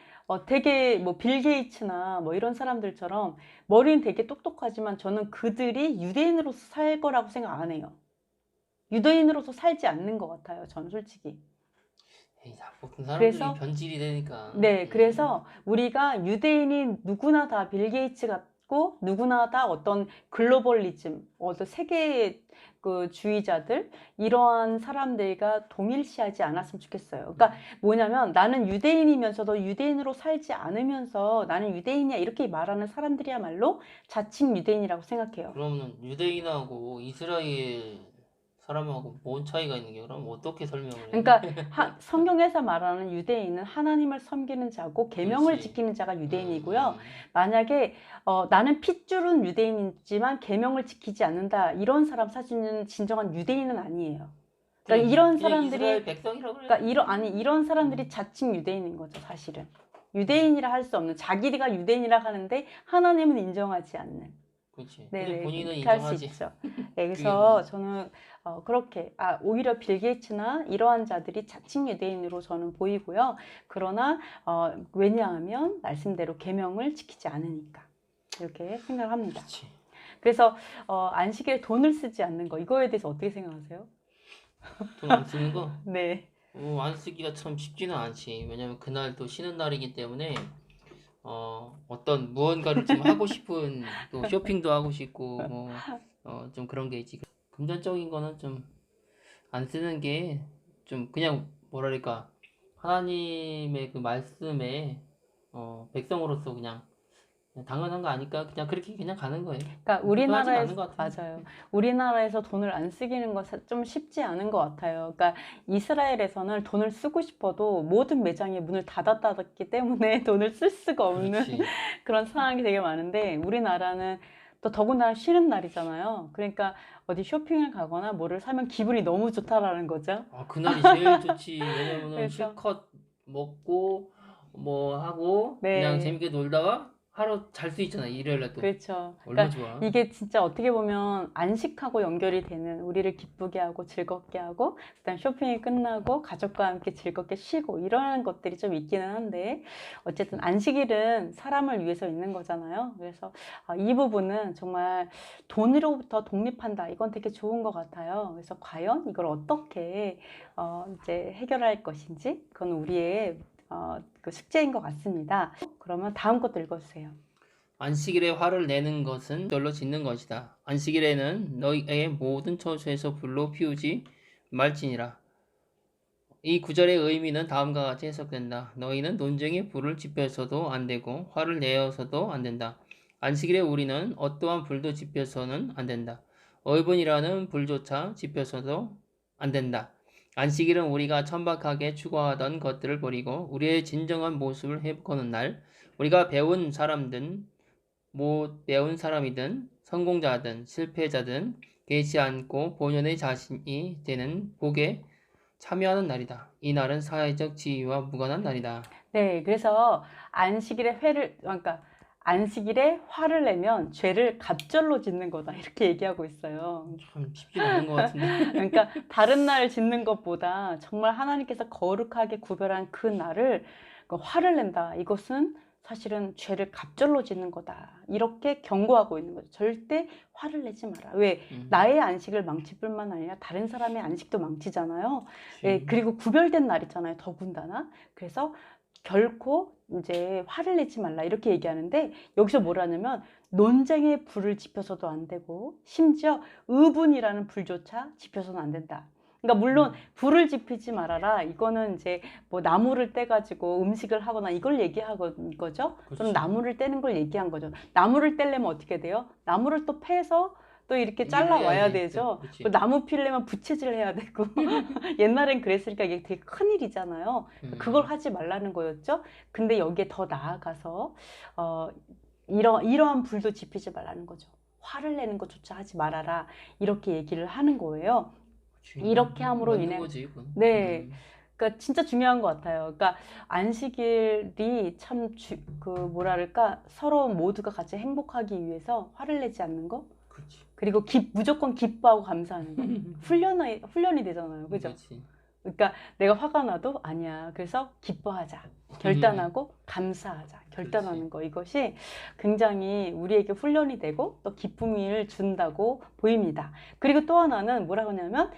되게 뭐 빌 게이츠나 뭐 이런 사람들처럼 머리는 되게 똑똑하지만 저는 그들이 유대인으로서 살 거라고 생각 안 해요. 유대인으로서 살지 않는 것 같아요. 저는 솔직히. 에이, 다 보통 사람들이 그래서 변질이 되니까. 네, 그래서 우리가 유대인이 누구나 다 빌 게이츠 같고 누구나 다 어떤 글로벌리즘, 어떤 세계 그 주의자들 이러한 사람들과 동일시하지 않았으면 좋겠어요. 그러니까 뭐냐면 나는 유대인이면서도 유대인으로 살지 않으면서 나는 유대인이야 이렇게 말하는 사람들이야말로 자칭 유대인이라고 생각해요. 그러면 유대인하고 이스라엘 사람하고 뭔 차이가 있는 게 그럼 어떻게 설명을 해? 그러니까 성경에서 말하는 유대인은 하나님을 섬기는 자고 계명을 그렇지. 지키는 자가 유대인이고요. 만약에 나는 핏줄은 유대인이지만 계명을 지키지 않는다 이런 사람 사실은 진정한 유대인은 아니에요. 그러니까 이런 그냥 사람들이 이스라엘 백성이라고 그래. 그러니까 이런 사람들이 자칭 유대인인 거죠, 사실은. 유대인이라 할 수 없는 자기가 유대인이라 하는데 하나님은 인정하지 않는. 그렇지. 네네, 근데 본인은 그렇게 할 수 인정하지. 있죠. 네, 그래서 저는 그렇게 오히려 빌 게이츠나 이러한 자들이 자칭 유대인으로 저는 보이고요. 그러나 왜냐하면 말씀대로 계명을 지키지 않으니까 이렇게 생각합니다. 그렇지. 그래서 안식일에 돈을 쓰지 않는 거 이거에 대해서 어떻게 생각하세요? 돈 안 쓰는 거? 네, 안 쓰기가 참 쉽지는 않지. 왜냐면 그날 또 쉬는 날이기 때문에 어떤 무언가를 좀 하고 싶은 또 쇼핑도 하고 싶고 뭐 좀 그런 게 있지. 금전적인 거는 좀 안 쓰는 게 좀 그냥 뭐랄까 하나님의 그 말씀에 백성으로서 그냥 당연한 거 아니까 그냥 그렇게 그냥 가는 거예요. 그러니까 불편하진 우리나라에서 않은 것 같아요. 맞아요. 우리나라에서 돈을 안 쓰기는 거 좀 쉽지 않은 것 같아요. 그러니까 이스라엘에서는 돈을 쓰고 싶어도 모든 매장이 문을 닫았기 때문에 돈을 쓸 수가 없는 그렇지. 그런 상황이 되게 많은데 우리나라는 또 더군다나 쉬는 날이잖아요. 그러니까 어디 쇼핑을 가거나 뭐를 사면 기분이 너무 좋다라는 거죠. 그날이 제일 좋지. 왜냐면은 그래서 실컷 먹고 뭐 하고 그냥 네. 재밌게 놀다가 하루 잘 수 있잖아. 일요일 날 또. 그렇죠. 얼마나 그러니까 좋아. 이게 진짜 어떻게 보면 안식하고 연결이 되는 우리를 기쁘게 하고 즐겁게 하고 그다음 쇼핑이 끝나고 가족과 함께 즐겁게 쉬고 이런 것들이 좀 있기는 한데 어쨌든 안식일은 사람을 위해서 있는 거잖아요. 그래서 이 부분은 정말 돈으로부터 독립한다. 이건 되게 좋은 것 같아요. 그래서 과연 이걸 어떻게 이제 해결할 것인지 그건 우리의 그 숙제인 것 같습니다. 그러면 다음 것도 읽어주세요. 안식일에 화를 내는 것은 절로 짓는 것이다. 안식일에는 너희의 모든 처소에서 불로 피우지 말지니라. 이 구절의 의미는 다음과 같이 해석된다. 너희는 논쟁에 불을 지펴서도 안 되고 화를 내어서도 안 된다. 안식일에 우리는 어떠한 불도 지펴서는 안 된다. 어이분이라는 불조차 지펴서도 안 된다. 안식일은 우리가 천박하게 추구하던 것들을 버리고 우리의 진정한 모습을 회복하는 날. 우리가 배운 사람든 못 배운 사람이든 성공자든 실패자든 개의치 않고 본연의 자신이 되는 복에 참여하는 날이다. 이 날은 사회적 지위와 무관한 날이다. 네, 그래서 그러니까 안식일에 화를 내면 죄를 갑절로 짓는 거다. 이렇게 얘기하고 있어요. 참 쉽지 않은 것 같은데. 그러니까 다른 날 짓는 것보다 정말 하나님께서 거룩하게 구별한 그 날을 화를 낸다. 이것은 사실은 죄를 갑절로 짓는 거다. 이렇게 경고하고 있는 거죠. 절대 화를 내지 마라. 왜? 나의 안식을 망칠 뿐만 아니라 다른 사람의 안식도 망치잖아요. 예, 그리고 구별된 날이잖아요. 더군다나. 그래서 결코 이제 화를 내지 말라 이렇게 얘기하는데 여기서 뭐라냐면 논쟁의 불을 지펴서도 안 되고 심지어 의분이라는 불조차 지펴서는 안 된다. 그러니까 물론 불을 지피지 말아라. 이거는 이제 뭐 나무를 떼가지고 음식을 하거나 이걸 얘기하는 거죠. 그렇지. 또는 나무를 떼는 걸 얘기한 거죠. 나무를 떼려면 어떻게 돼요? 나무를 또 패서 또 이렇게 잘라 와야 해야지. 되죠. 그렇지. 그 나무 피려면 부채질 해야 되고 옛날엔 그랬으니까 이게 되게 큰일이잖아요. 그걸 하지 말라는 거였죠. 근데 여기에 더 나아가서 이러한 불도 지피지 말라는 거죠. 화를 내는 것조차 하지 말아라. 이렇게 얘기를 하는 거예요. 그치. 이렇게 함으로 맞는 인해 거지, 그건. 네. 그러니까 진짜 중요한 것 같아요. 그러니까 안식일이 참 뭐랄까 서로 모두가 같이 행복하기 위해서 화를 내지 않는 거. 그렇지. 그리고 무조건 기뻐하고 감사하는 거. 훈련이 되잖아요. 그죠? 그렇지. 그러니까 내가 화가 나도 아니야. 그래서 기뻐하자. 결단하고 감사하자. 결단하는 거. 이것이 굉장히 우리에게 훈련이 되고 또 기쁨을 준다고 보입니다. 그리고 또 하나는 뭐라고 하냐면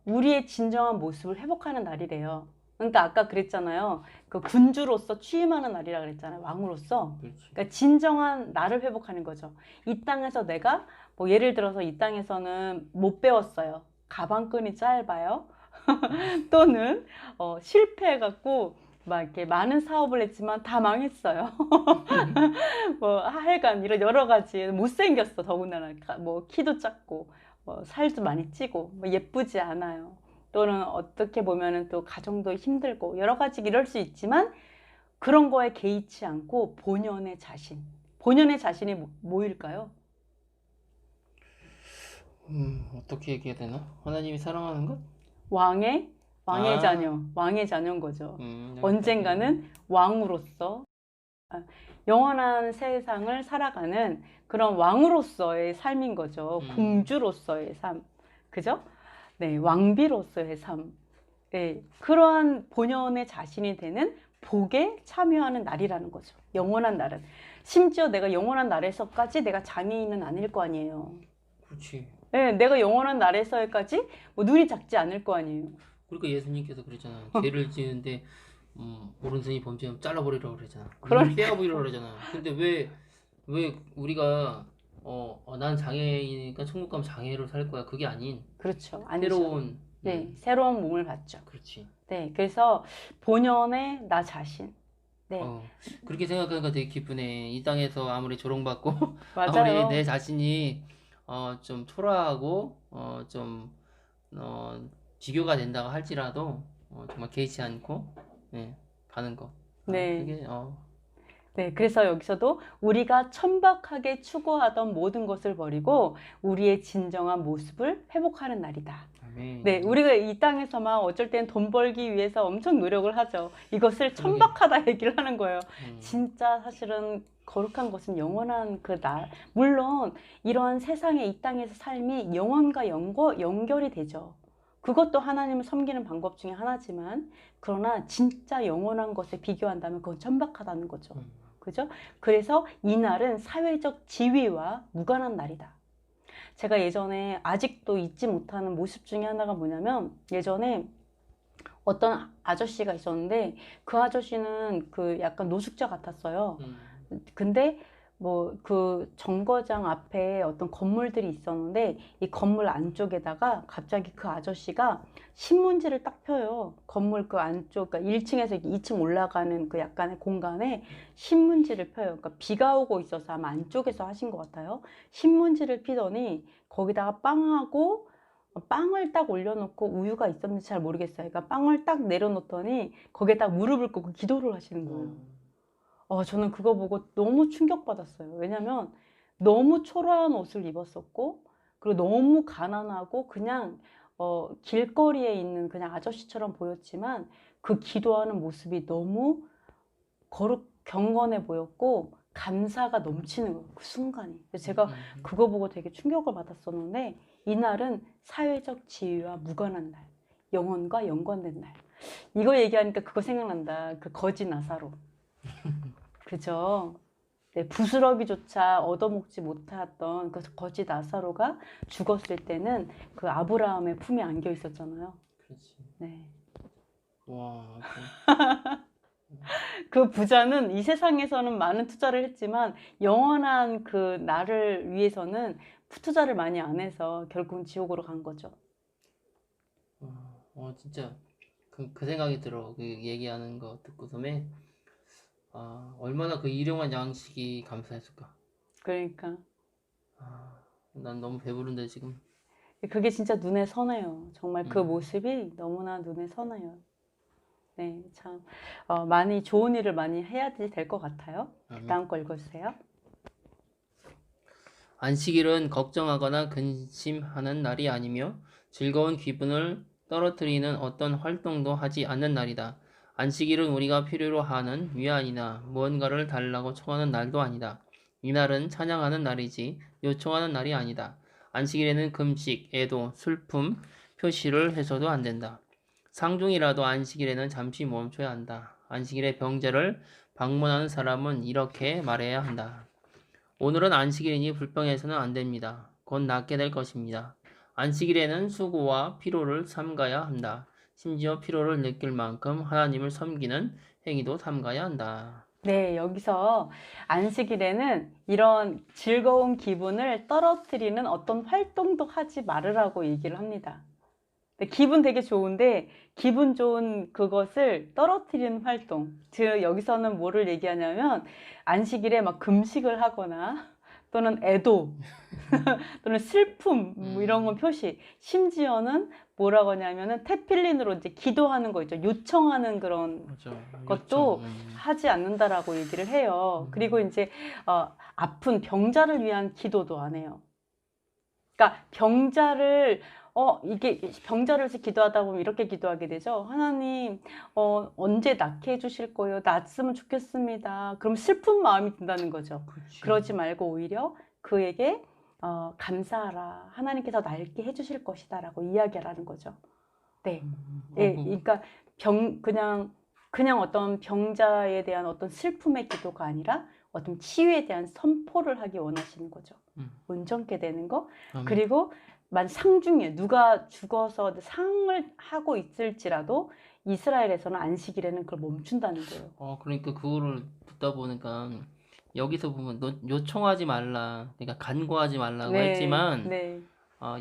우리의 진정한 모습을 회복하는 날이래요. 그러니까 아까 그랬잖아요. 그 군주로서 취임하는 날이라 그랬잖아요. 왕으로서. 그렇지. 그러니까 진정한 나를 회복하는 거죠. 이 땅에서 내가 뭐 예를 들어서 이 땅에서는 못 배웠어요. 가방끈이 짧아요. 또는 실패해갖고 막 이렇게 많은 사업을 했지만 다 망했어요. 뭐 하여간 이런 여러 가지 못생겼어. 더군다나 뭐 키도 작고 뭐 살도 많이 찌고 뭐 예쁘지 않아요. 또는 어떻게 보면은 또 가정도 힘들고 여러 가지 이럴 수 있지만 그런 거에 개의치 않고 본연의 자신이 뭐일까요? 어떻게 얘기해야 되나? 하나님이 사랑하는 것? 왕의 아. 왕의 자녀인 거죠. 여기까지. 언젠가는 왕으로서 영원한 세상을 살아가는 그런 왕으로서의 삶인 거죠. 공주로서의 삶, 그죠? 네, 왕비로서의 삶. 네, 그러한 본연의 자신이 되는 복에 참여하는 날이라는 거죠. 영원한 날은. 심지어 내가 영원한 날에서까지 내가 장애인은 아닐 거 아니에요. 그렇지. 네, 내가 영원한 날에서까지 뭐 눈이 작지 않을 거 아니에요. 그러니까 예수님께서 그랬잖아. 죄를 지는데 오른손이 범죄하면 잘라버리라고 그랬잖아. 그러니까. 빼어버리라고 그랬잖아. 근데 왜 우리가 난 장애이니까 천국 가면 장애로 살 거야. 그게 아닌 그렇죠. 아니죠. 새로운 네, 새로운 몸을 받죠. 그렇지. 네, 그래서 본연의 나 자신. 네, 그렇게 생각하니까 되게 기쁘네. 이 땅에서 아무리 조롱받고 맞아요. 아무리 내 자신이 좀 초라하고 좀 비교가 된다고 할지라도 정말 개의치 않고 가는 거. 네. 그게 네, 그래서 여기서도 우리가 천박하게 추구하던 모든 것을 버리고 우리의 진정한 모습을 회복하는 날이다. 아멘. 네, 우리가 이 땅에서만 어쩔 땐 돈 벌기 위해서 엄청 노력을 하죠. 이것을 천박하다 얘기를 하는 거예요. 진짜 사실은 거룩한 것은 영원한 그 날. 물론 이러한 세상의 이 땅에서 삶이 영원과 연결이 되죠. 그것도 하나님을 섬기는 방법 중에 하나지만 그러나 진짜 영원한 것에 비교한다면 그건 천박하다는 거죠. 그죠? 그래서 이 날은 사회적 지위와 무관한 날이다. 제가 예전에 아직도 잊지 못하는 모습 중에 하나가 뭐냐면 예전에 어떤 아저씨가 있었는데 그 아저씨는 그 약간 노숙자 같았어요. 근데 뭐 그 정거장 앞에 어떤 건물들이 있었는데 이 건물 안쪽에다가 갑자기 그 아저씨가 신문지를 딱 펴요. 건물 그 안쪽, 그러니까 1층에서 2층 올라가는 그 약간의 공간에 신문지를 펴요. 그러니까 비가 오고 있어서 아마 안쪽에서 하신 것 같아요. 신문지를 피더니 거기다가 빵하고 빵을 딱 올려놓고 우유가 있었는지 잘 모르겠어요. 그러니까 빵을 딱 내려놓더니 거기에 딱 무릎을 꿇고 기도를 하시는 거예요. 저는 그거 보고 너무 충격받았어요. 왜냐면 너무 초라한 옷을 입었었고, 그리고 너무 가난하고, 그냥, 길거리에 있는 그냥 아저씨처럼 보였지만, 그 기도하는 모습이 너무 경건해 보였고, 감사가 넘치는 거예요. 그 순간이. 그래서 제가 그거 보고 되게 충격을 받았었는데, 이날은 사회적 지위와 무관한 날, 영혼과 연관된 날. 이거 얘기하니까 그거 생각난다. 그 거지 나사로. 그죠? 네, 부스러기조차 얻어먹지 못했던 그 거지 나사로가 죽었을 때는 그 아브라함의 품에 안겨 있었잖아요. 그렇지. 네. 와, 그 부자는 이 세상에서는 많은 투자를 했지만 영원한 그 나를 위해서는 투자를 많이 안 해서 결국은 지옥으로 간 거죠. 진짜 그 생각이 들어. 그 얘기하는 거 듣고서에 얼마나 그 일용한 양식이 감사했을까. 그러니까 난 너무 배부른데 지금. 그게 진짜 눈에 선해요. 정말 그 음. 모습이 너무나 눈에 선해요. 네, 참 많이 좋은 일을 많이 해야 될 것 같아요. 다음 거 읽어주세요. 안식일은 걱정하거나 근심하는 날이 아니며 즐거운 기분을 떨어뜨리는 어떤 활동도 하지 않는 날이다. 안식일은 우리가 필요로 하는 위안이나 무언가를 달라고 청하는 날도 아니다. 이날은 찬양하는 날이지 요청하는 날이 아니다. 안식일에는 금식, 애도, 슬픔, 표시를 해서도 안 된다. 상중이라도 안식일에는 잠시 멈춰야 한다. 안식일에 병자를 방문하는 사람은 이렇게 말해야 한다. 오늘은 안식일이니 불평해서는 안 됩니다. 곧 낫게 될 것입니다. 안식일에는 수고와 피로를 삼가야 한다. 심지어 피로를 느낄 만큼 하나님을 섬기는 행위도 삼가야 한다. 네, 여기서 안식일에는 이런 즐거운 기분을 떨어뜨리는 어떤 활동도 하지 말으라고 얘기를 합니다. 기분 되게 좋은데 기분 좋은 그것을 떨어뜨리는 활동. 즉 여기서는 뭐를 얘기하냐면 안식일에 막 금식을 하거나 또는 애도 또는 슬픔 뭐 이런 건 표시. 심지어는 뭐라고 하냐면은 테필린으로 이제 기도하는 거 있죠. 요청하는 그런 맞아. 것도 하지 않는다라고 얘기를 해요. 그리고 이제 아픈 병자를 위한 기도도 안 해요. 그러니까 병자를 이게 병자를 위해서 기도하다 보면 이렇게 기도하게 되죠. 하나님, 언제 낫게 해주실 거예요? 낫으면 좋겠습니다. 그럼 슬픈 마음이 든다는 거죠. 그치. 그러지 말고 오히려 그에게 감사하라. 하나님께서 낫게 해주실 것이다라고 이야기하라는 거죠. 네. 예, 그러니까 그냥 어떤 병자에 대한 어떤 슬픔의 기도가 아니라 어떤 치유에 대한 선포를 하기 원하시는 거죠. 온전케 되는 거. 그리고 상중에 누가 죽어서 상을 하고 있을지라도 이스라엘에서는 안식일에는 그걸 멈춘다는 거예요. 그러니까 그거를 듣다 보니까 여기서 보면 요청하지 말라, 그러니까 간구하지 말라고 했지만 네,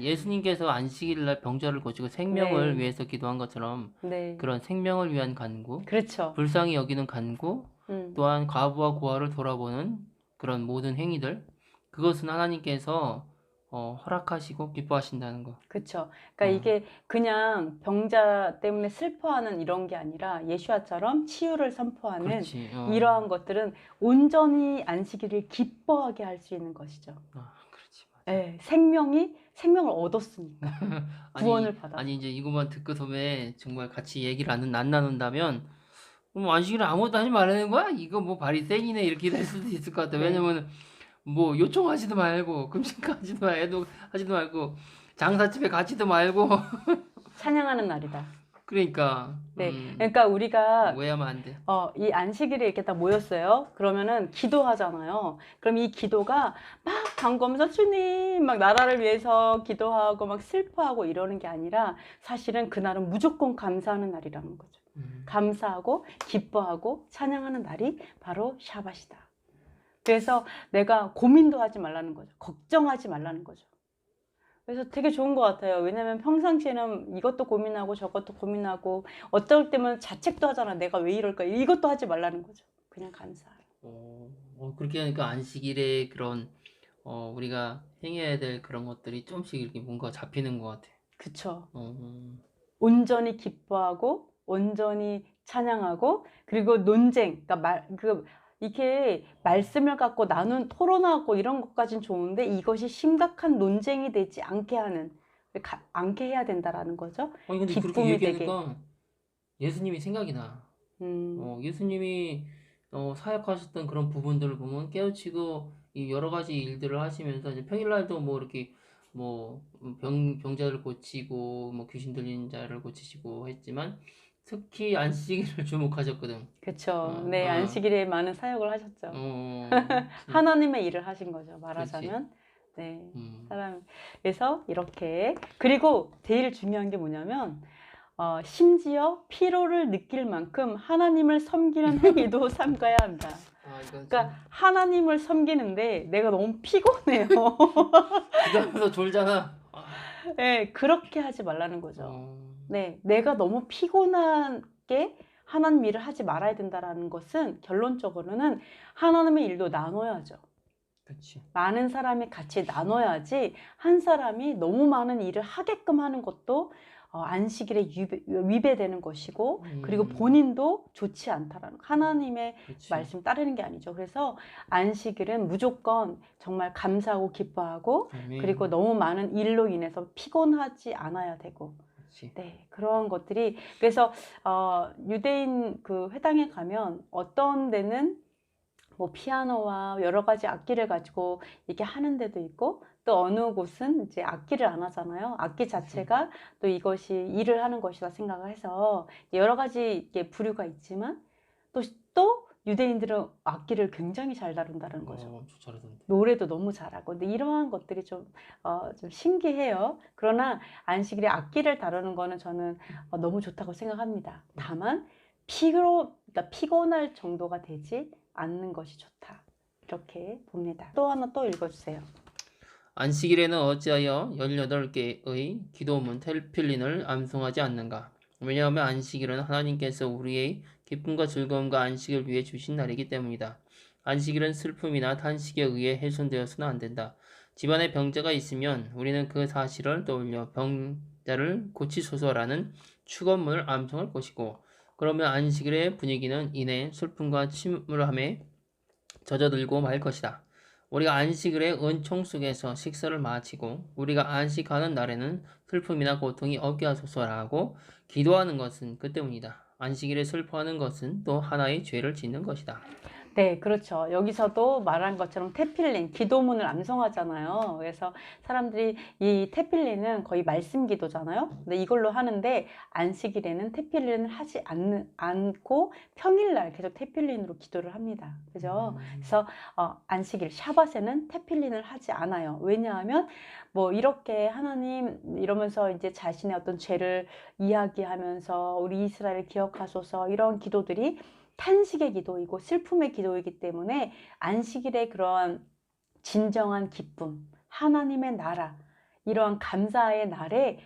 예수님께서 안식일날 병자를 고치고 생명을 네. 위해서 기도한 것처럼 네, 그런 생명을 위한 간구, 그렇죠. 불쌍히 여기는 간구, 또한 과부와 고아를 돌아보는 그런 모든 행위들, 그것은 하나님께서 허락하시고 기뻐하신다는 거. 그렇죠. 그러니까 이게 그냥 병자 때문에 슬퍼하는 이런 게 아니라 예수아처럼 치유를 선포하는 그렇지. 이러한 것들은 온전히 안식일을 기뻐하게 할 수 있는 것이죠. 그렇지. 맞아. 네, 생명을 얻었으니까. 구원을 받았어. 아니 이제 이것만 듣고서면 정말 같이 얘기를 안 나눈다면 안식일을 아무것도 하지 말라는 거야? 이거 뭐 바리새인이네 이렇게 될 수도 있을 것 같아. 네. 왜냐면 뭐 요청하지도 말고 금식하지도 말고 하지도 말고 장사집에 가지도 말고 찬양하는 날이다. 그러니까 네, 그러니까 우리가 오해하면 안 돼. 이 안식일에 이렇게 딱 모였어요. 그러면은 기도하잖아요. 그럼 이 기도가 막 간구하면서 주님 막 나라를 위해서 기도하고 막 슬퍼하고 이러는 게 아니라 사실은 그날은 무조건 감사하는 날이라는 거죠. 감사하고 기뻐하고 찬양하는 날이 바로 샤밧이다. 그래서 내가 고민도 하지 말라는 거죠. 걱정하지 말라는 거죠. 그래서 되게 좋은 것 같아요. 왜냐면 평상시에는 이것도 고민하고 저것도 고민하고 어떨 때면 자책도 하잖아. 내가 왜 이럴까? 이것도 하지 말라는 거죠. 그냥 감사해요. 그렇게 하니까 안식일에 그런 우리가 행해야 될 그런 것들이 조금씩 이렇게 뭔가 잡히는 것 같아. 그쵸. 어, 온전히 기뻐하고 온전히 찬양하고 그리고 논쟁, 그러니까 이렇게 말씀을 갖고 나눈 토론하고 이런 것까진 좋은데 이것이 심각한 논쟁이 되지 않게 하는 않게 해야 된다라는 거죠. 아니 근데 그렇게 기쁨이 되게. 얘기하니까 예수님이 생각이 나. 예수님이 사역하셨던 그런 부분들을 보면 깨우치고 이 여러 가지 일들을 하시면서 이제 평일날도 뭐 이렇게 뭐 병자를 고치고 뭐 귀신 들린 자를 고치시고 했지만 특히 안식일을 주목하셨거든. 그쵸. 어, 네, 어, 안식일에 많은 사역을 하셨죠. 진- 하나님의 일을 하신 거죠. 그렇지. 말하자면. 네. 음, 그래서 이렇게. 그리고 제일 중요한 게 뭐냐면, 심지어 피로를 느낄 만큼 하나님을 섬기는 행위도 삼가야 한다. 이건 그러니까 하나님을 섬기는데 내가 너무 피곤해요. 기도하면서 졸잖아. 네, 그렇게 하지 말라는 거죠. 어, 네, 내가 너무 피곤하게 하나님 일을 하지 말아야 된다라는 것은 결론적으로는 하나님의 일도 나눠야죠. 그렇지. 많은 사람이 같이 나눠야지 한 사람이 너무 많은 일을 하게끔 하는 것도 안식일에 위배되는 것이고 그리고 본인도 좋지 않다라는 하나님의 그렇지. 말씀 따르는 게 아니죠. 그래서 안식일은 무조건 정말 감사하고 기뻐하고 아멘. 그리고 너무 많은 일로 인해서 피곤하지 않아야 되고 그렇지. 네, 그런 것들이 그래서 유대인 그 회당에 가면 어떤 데는 뭐 피아노와 여러 가지 악기를 가지고 이렇게 하는 데도 있고 또 어느 곳은 이제 악기를 안 하잖아요. 악기 자체가 또 이것이 일을 하는 것이다 생각을 해서 여러 가지 이렇게 부류가 있지만 또 유대인들은 악기를 굉장히 잘 다룬다는 거죠. 잘하던데. 노래도 너무 잘하고. 근데 이러한 것들이 좀 신기해요. 그러나 안식일에 악기를 다루는 거는 저는 너무 좋다고 생각합니다. 다만 그러니까 피곤할 정도가 되지 않는 것이 좋다. 이렇게 봅니다. 또 하나 또 읽어주세요. 안식일에는 어찌하여 18개의 기도문 텔필린을 암송하지 않는가? 왜냐하면 안식일은 하나님께서 우리의 기쁨과 즐거움과 안식을 위해 주신 날이기 때문이다. 안식일은 슬픔이나 탄식에 의해 훼손되어서는 안 된다. 집안에 병자가 있으면 우리는 그 사실을 떠올려 병자를 고치소서라는 축원문을 암송할 것이고, 그러면 안식일의 분위기는 이내 슬픔과 침울함에 젖어들고 말 것이다. 우리가 안식일의 은총 속에서 식사를 마치고 우리가 안식하는 날에는 슬픔이나 고통이 없게 하소서라고 기도하는 것은 그 때문이다. 안식일에 슬퍼하는 것은 또 하나의 죄를 짓는 것이다. 네, 그렇죠. 여기서도 말한 것처럼 테필린, 기도문을 암송하잖아요. 그래서 사람들이 이 테필린은 거의 말씀 기도잖아요. 근데 이걸로 하는데 안식일에는 테필린을 하지 않고 평일날 계속 테필린으로 기도를 합니다. 그죠? 그래서 안식일, 샤밧에는 테필린을 하지 않아요. 왜냐하면 뭐 이렇게 하나님 이러면서 이제 자신의 어떤 죄를 이야기하면서 우리 이스라엘을 기억하소서 이런 기도들이 탄식의 기도이고 슬픔의 기도이기 때문에 안식일의 그러한 진정한 기쁨, 하나님의 나라, 이러한 감사의 날에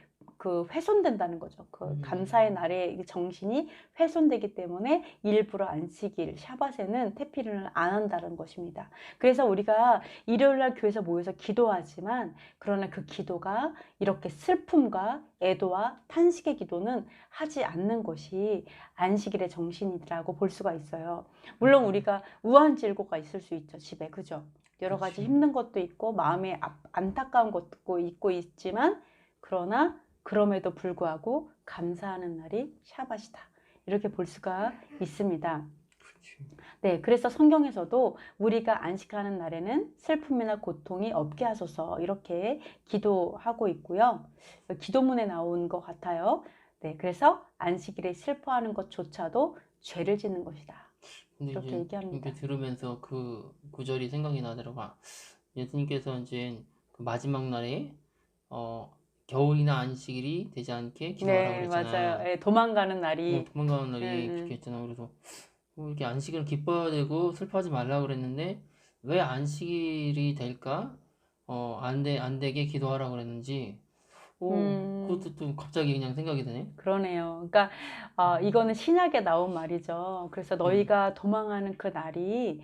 훼손된다는 거죠. 감사의 날의 정신이 훼손되기 때문에 일부러 안식일, 샤밧에는 테필린을 안 한다는 것입니다. 그래서 우리가 일요일날 교회에서 모여서 기도하지만 그러나 그 기도가 이렇게 슬픔과 애도와 탄식의 기도는 하지 않는 것이 안식일의 정신이라고 볼 수가 있어요. 물론 우리가 우한질고가 있을 수 있죠, 집에. 그죠? 여러 가지 힘든 것도 있고 마음에 안타까운 것도 있고 있지만 그러나 그럼에도 불구하고 감사하는 날이 샤밧이다. 이렇게 볼 수가 있습니다. 네, 그래서 성경에서도 우리가 안식하는 날에는 슬픔이나 고통이 없게 하소서 이렇게 기도하고 있고요. 기도문에 나온 것 같아요. 네, 그래서 안식일에 슬퍼하는 것조차도 죄를 짓는 것이다. 근데 이렇게 이제 얘기합니다. 이렇게 들으면서 그 구절이 생각이 나더라고요. 예수님께서 이제 그 마지막 날에 겨울이나 안식일이 되지 않게 기도하라고 네, 그랬잖아. 맞아요. 네, 도망가는 날이. 도망가는 날이 그렇게 했잖아. 그래서 이렇게 안식일을 기뻐야 되고 슬퍼하지 말라고 그랬는데 왜 안식일이 될까? 안 되게 기도하라고 그랬는지, 그것도 좀 갑자기 그냥 생각이 드네. 그러네요. 그러니까 이거는 신약에 나온 말이죠. 그래서 음, 너희가 도망하는 그 날이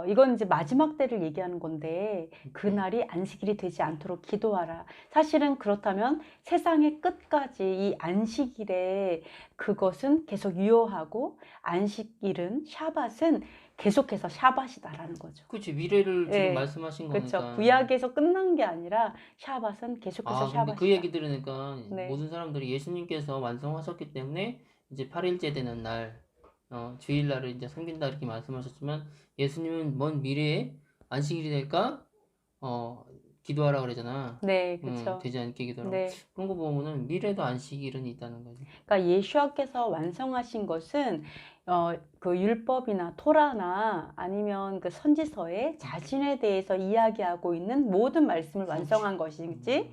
이건 이제 마지막 때를 얘기하는 건데 그 네. 날이 안식일이 되지 않도록 기도하라. 사실은 그렇다면 세상의 끝까지 이 안식일에 그것은 계속 유효하고 안식일은 샤밧은 계속해서 샤밧이다라는 거죠. 그치, 미래를 지금 예. 말씀하신 그렇죠. 거니까. 구약에서 끝난 게 아니라 샤밧은 계속해서 근데 그 샤밧이다. 얘기 들으니까 네. 모든 사람들이 예수님께서 완성하셨기 때문에 이제 8일째 되는 날, 주일날을 이제 섬긴다 이렇게 말씀하셨지만 예수님은 먼 미래에 안식일이 될까? 어, 기도하라 그러잖아. 네, 그렇죠. 되지 않게 기도하라고. 네. 그런 거 보면은 미래도 안식일은 있다는 거지. 그러니까 예수와께서 완성하신 것은 그 율법이나 토라나 아니면 그 선지서에 자신에 대해서 이야기하고 있는 모든 말씀을 완성한 것이지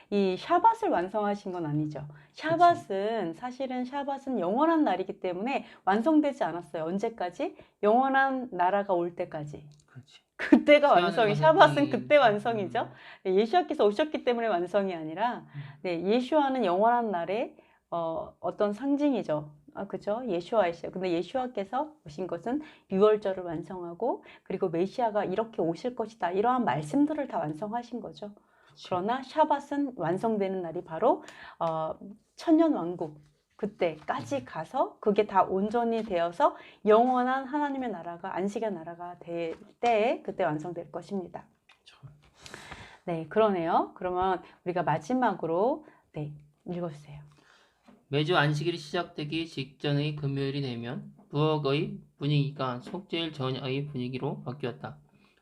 이 샤밧을 완성하신 건 아니죠. 샤밧은 사실은 샤밧은 영원한 날이기 때문에 완성되지 않았어요. 언제까지? 영원한 나라가 올 때까지. 그렇지. 그때가 시간을 완성이, 샤밧은 가졌더니, 그때 완성이죠. 네, 예수와께서 오셨기 때문에 완성이 아니라, 네, 예수와는 영원한 날에 어떤 상징이죠. 그죠? 예수와이시죠. 근데 예수와께서 오신 것은 유월절을 완성하고, 그리고 메시아가 이렇게 오실 것이다. 이러한 말씀들을 다 완성하신 거죠. 그치. 그러나 샤밧은 완성되는 날이 바로 천년 왕국. 그때까지 가서 그게 다 온전히 되어서 영원한 하나님의 나라가 안식의 나라가 될 때에 그때 완성될 것입니다. 네, 그러네요. 그러면 우리가 마지막으로 네, 읽어주세요. 매주 안식일이 시작되기 직전의 금요일이 되면 부엌의 분위기가 속죄일 전의 분위기로 바뀌었다.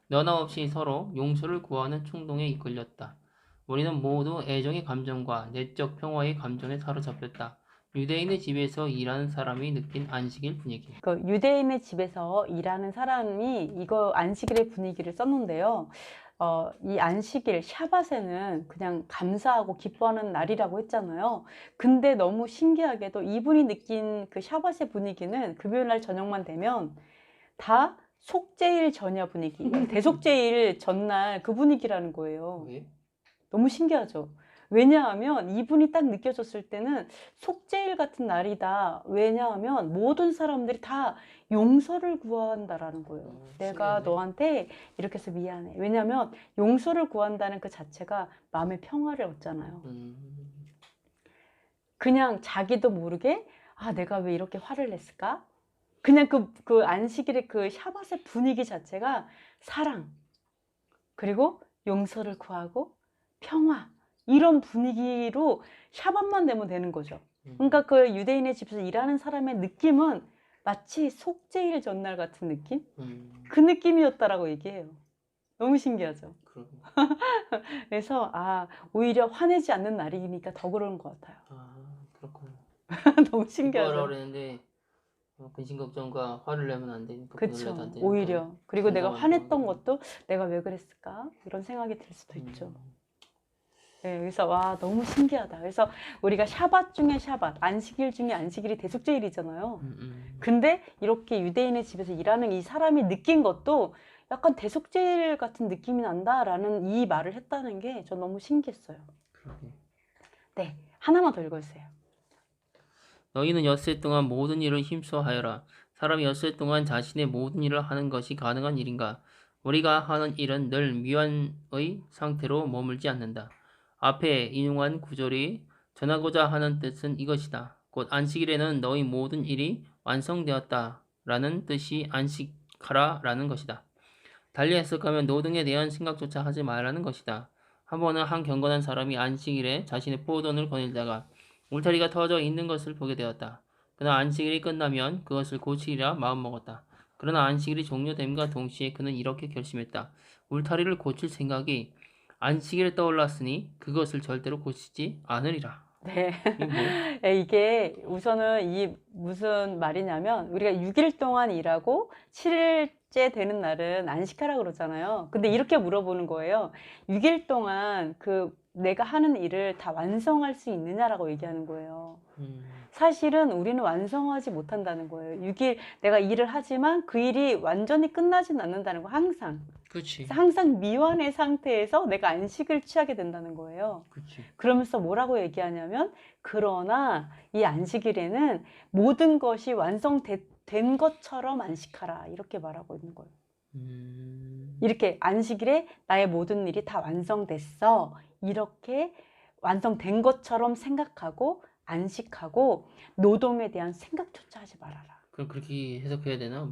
너나 없이 서로 용서를 구하는 충동에 이끌렸다. 우리는 모두 애정의 감정과 내적 평화의 감정에 사로잡혔다. 유대인의 집에서 일하는 사람이 느낀 안식일 분위기. 그 유대인의 집에서 일하는 사람이 이거 안식일의 분위기를 썼는데요. 이 안식일 샤밧에는 그냥 감사하고 기뻐하는 날이라고 했잖아요. 근데 너무 신기하게도 이분이 느낀 그 샤밧의 분위기는 금요일 날 저녁만 되면 다 속죄일 전야 분위기, 대속죄일 전날 그 분위기라는 거예요. 왜? 너무 신기하죠. 왜냐하면 이분이 딱 느껴졌을 때는 속죄일 같은 날이다. 왜냐하면 모든 사람들이 다 용서를 구한다라는 거예요. 내가 신기하네. 너한테 이렇게 해서 미안해. 왜냐하면 용서를 구한다는 그 자체가 마음의 평화를 얻잖아요. 그냥 자기도 모르게 내가 왜 이렇게 화를 냈을까? 그냥 그 안식일의 그 샤밧의 분위기 자체가 사랑, 그리고 용서를 구하고 평화, 이런 분위기로 샤밧만 되면 되는 거죠. 그러니까 그 유대인의 집에서 일하는 사람의 느낌은 마치 속죄일 전날 같은 느낌? 그 느낌이었다라고 얘기해요. 너무 신기하죠. 그러고. 그래서 오히려 화내지 않는 날이니까 더 그런 것 같아요. 그렇구나. 너무 기뻐하라 신기하죠. 그랬는데 근심 걱정과 화를 내면 안 되니까 그걸로도 안 그쵸. 되니까 오히려. 그리고 내가 화냈던 공감한다. 것도 내가 왜 그랬을까? 이런 생각이 들 수도 있죠. 네, 그래서 너무 신기하다. 그래서 우리가 샤밧 중에 샤밧, 안식일 중에 안식일이 대속죄일이잖아요. 근데 이렇게 유대인의 집에서 일하는 이 사람이 느낀 것도 약간 대속죄일 같은 느낌이 난다라는 이 말을 했다는 게 전 너무 신기했어요. 그러게. 네, 하나만 더 읽어주세요. 너희는 엿새 동안 모든 일을 힘써 하여라. 사람이 엿새 동안 자신의 모든 일을 하는 것이 가능한 일인가? 우리가 하는 일은 늘 미완의 상태로 머물지 않는다. 앞에 인용한 구절이 전하고자 하는 뜻은 이것이다. 곧 안식일에는 너희 모든 일이 완성되었다 라는 뜻이 안식하라 라는 것이다. 달리 해석하면 노동에 대한 생각조차 하지 말라는 것이다. 한 번은 한 경건한 사람이 안식일에 자신의 포도원을 거닐다가 울타리가 터져 있는 것을 보게 되었다. 그러나 안식일이 끝나면 그것을 고치리라 마음먹었다. 그러나 안식일이 종료됨과 동시에 그는 이렇게 결심했다. 울타리를 고칠 생각이 안식일에 떠올랐으니 그것을 절대로 고치지 않으리라. 네. 이게 뭐야? 이게 우선은 이 무슨 말이냐면 우리가 6일 동안 일하고 7일째 되는 날은 안식하라 그러잖아요. 근데 이렇게 물어보는 거예요. 6일 동안 그 내가 하는 일을 다 완성할 수 있느냐라고 얘기하는 거예요. 사실은 우리는 완성하지 못한다는 거예요. 6일 내가 일을 하지만 그 일이 완전히 끝나진 않는다는 거, 항상. 그렇지. 그래서 항상 미완의 상태에서 내가 안식을 취하게 된다는 거예요. 그렇지. 그러면서 뭐라고 얘기하냐면, 그러나 이 안식일에는 모든 것이 완성된 것처럼 안식하라. 이렇게 말하고 있는 거예요. 이렇게 안식일에 나의 모든 일이 다 완성됐어. 이렇게 완성된 것처럼 생각하고 안식하고 노동에 대한 생각조차 하지 말아라. 그럼 그렇게 해석해야 되나?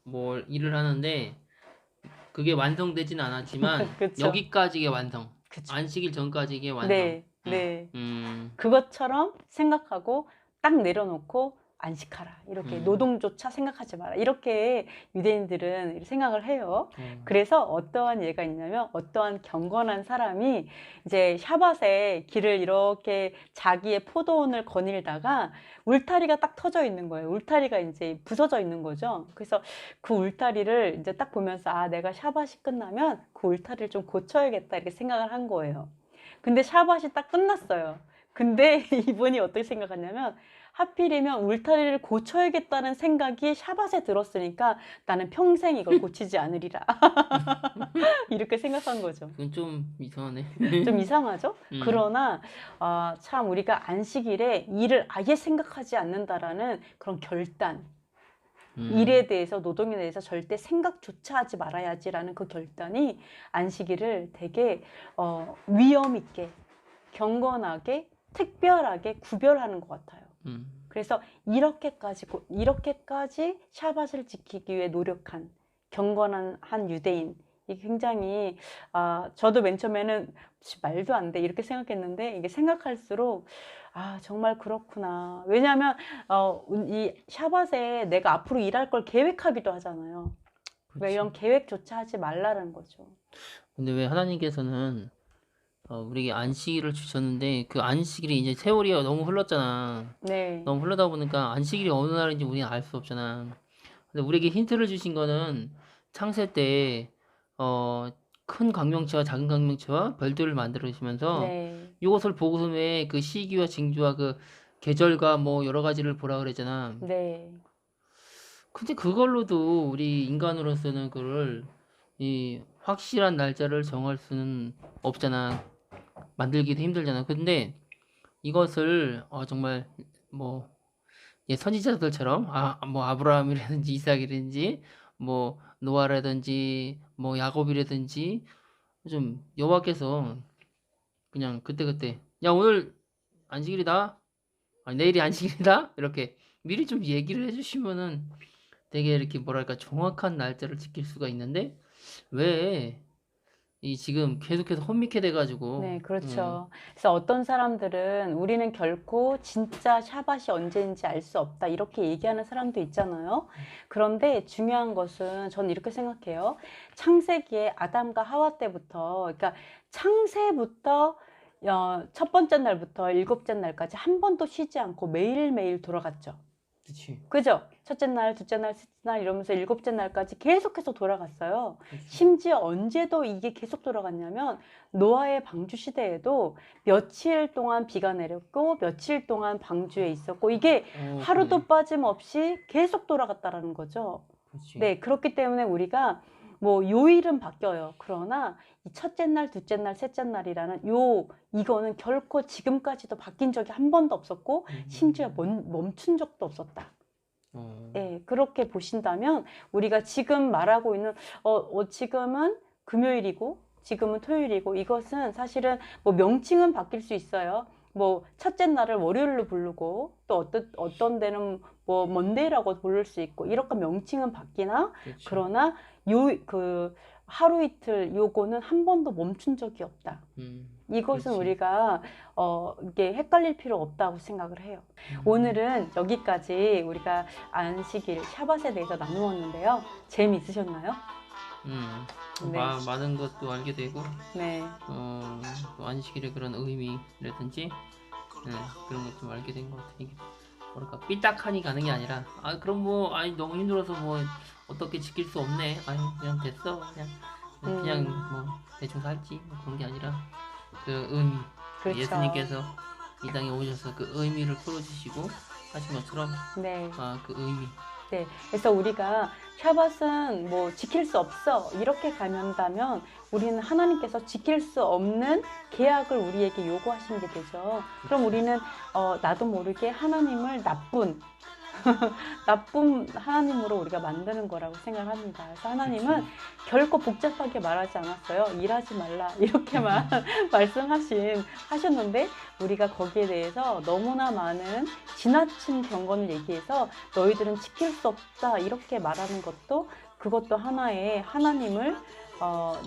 뭘 일을 하는데 그게 완성되진 않았지만 그쵸. 여기까지의 완성. 그쵸. 안식일 전까지의 완성. 네, 네. 음. 그것처럼 생각하고 딱 내려놓고 안식하라. 이렇게 음. 노동조차 생각하지 마라. 이렇게 유대인들은 이렇게 생각을 해요. 그래서 어떠한 예가 있냐면 어떠한 경건한 사람이 이제 샤밧에 길을 이렇게 자기의 포도원을 거닐다가 울타리가 딱 터져 있는 거예요. 울타리가 이제 부서져 있는 거죠. 그래서 그 울타리를 이제 딱 보면서 아, 내가 샤밧이 끝나면 그 울타리를 좀 고쳐야겠다 이렇게 생각을 한 거예요. 근데 샤밧이 딱 끝났어요. 근데 이분이 어떻게 생각하냐면 하필이면 울타리를 고쳐야겠다는 생각이 샤밧에 들었으니까 나는 평생 이걸 고치지 않으리라. 이렇게 생각한 거죠. 그건 좀 이상하네. 좀 이상하죠? 그러나 참 우리가 안식일에 일을 아예 생각하지 않는다라는 그런 결단, 일에 대해서 노동에 대해서 절대 생각조차 하지 말아야지라는 그 결단이 안식일을 되게 위험 있게, 경건하게, 특별하게 구별하는 것 같아요. 그래서 이렇게까지 샤밧을 지키기 위해 노력한 경건한 한 유대인, 이게 굉장히 저도 맨 처음에는 말도 안 돼 이렇게 생각했는데 이게 생각할수록 정말 그렇구나. 왜냐하면 이 샤밧에 내가 앞으로 일할 걸 계획하기도 하잖아요. 왜 이런 계획조차 하지 말라는 거죠. 근데 왜 하나님께서는 우리에게 안식일을 주셨는데 그 안식일이 이제 세월이 너무 흘렀잖아. 네. 너무 흐르다 보니까 안식일이 어느 날인지 우리는 알 수 없잖아. 근데 우리에게 힌트를 주신 거는 창세 때 큰 광명체와 작은 광명체와 별들을 만들어주시면서 네. 이것을 보고서 왜 그 시기와 징조와 그 계절과 뭐 여러 가지를 보라 그랬잖아. 네. 근데 그걸로도 우리 인간으로서는 그걸 이 확실한 날짜를 정할 수는 없잖아. 만들기도 힘들잖아. 근데 이것을 정말 뭐 선지자들처럼 뭐 아브라함이라든지 이삭이라든지 뭐 노아라든지 뭐 야곱이라든지 좀 여호와께서 그냥 그때그때 야 오늘 안식일이다. 아니, 내일이 안식일이다. 이렇게 미리 좀 얘기를 해주시면은 되게 이렇게 뭐랄까 정확한 날짜를 지킬 수가 있는데 왜 이 지금 계속해서 혼미케 돼가지고 네, 그렇죠. 그래서 어떤 사람들은 우리는 결코 진짜 샤밧이 언제인지 알 수 없다. 이렇게 얘기하는 사람도 있잖아요. 그런데 중요한 것은 저는 이렇게 생각해요. 창세기에 아담과 하와 때부터, 그러니까 창세부터 첫 번째 날부터 일곱째 날까지 한 번도 쉬지 않고 매일매일 돌아갔죠. 그치. 그죠? 첫째 날, 둘째 날, 셋째 날 이러면서 일곱째 날까지 계속해서 돌아갔어요. 그치. 심지어 언제도 이게 계속 돌아갔냐면 노아의 방주 시대에도 며칠 동안 비가 내렸고 며칠 동안 방주에 있었고 이게 하루도 그러네. 빠짐없이 계속 돌아갔다라는 거죠. 그치. 네, 그렇기 때문에 우리가 뭐 요일은 바뀌어요. 그러나 이 첫째 날, 둘째 날, 셋째 날이라는 이거는 결코 지금까지도 바뀐 적이 한 번도 없었고 심지어 멈춘 적도 없었다. 네, 그렇게 보신다면 우리가 지금 말하고 있는 지금은 금요일이고 지금은 토요일이고 이것은 사실은 뭐 명칭은 바뀔 수 있어요. 뭐 첫째 날을 월요일로 부르고 또 어떤 데는 뭐 먼데이라고 부를 수 있고 이렇게 명칭은 바뀌나 그치. 그러나 그 하루 이틀 요거는 한 번도 멈춘 적이 없다. 이것은 그렇지. 우리가 이게 헷갈릴 필요 없다고 생각을 해요. 오늘은 여기까지 우리가 안식일 샤밧에 대해서 나누었는데요. 재미있으셨나요? 네. 많은 것도 알게 되고 네. 또 안식일의 그런 의미라든지 그런 것 좀 알게 된 것 같아. 이게 뭐랄까 삐딱하니 가는 게 아니라 그럼 뭐 너무 힘들어서 뭐 어떻게 지킬 수 없네. 그냥 됐어. 그냥 뭐 대충 살지. 뭐 그런 게 아니라 그 의미. 그렇죠. 예수님께서 이 땅에 오셔서 그 의미를 풀어주시고 하신 것처럼 네. 그 의미 네, 그래서 우리가 샤밧은 뭐 지킬 수 없어 이렇게 가면다면 우리는 하나님께서 지킬 수 없는 계약을 우리에게 요구하시는 게 되죠. 그럼 우리는 나도 모르게 하나님을 나쁜 하나님으로 우리가 만드는 거라고 생각합니다. 그래서 하나님은 결코 복잡하게 말하지 않았어요. 일하지 말라 이렇게만 하셨는데 우리가 거기에 대해서 너무나 많은 지나친 경건을 얘기해서 너희들은 지킬 수 없다 이렇게 말하는 것도 그것도 하나의 하나님을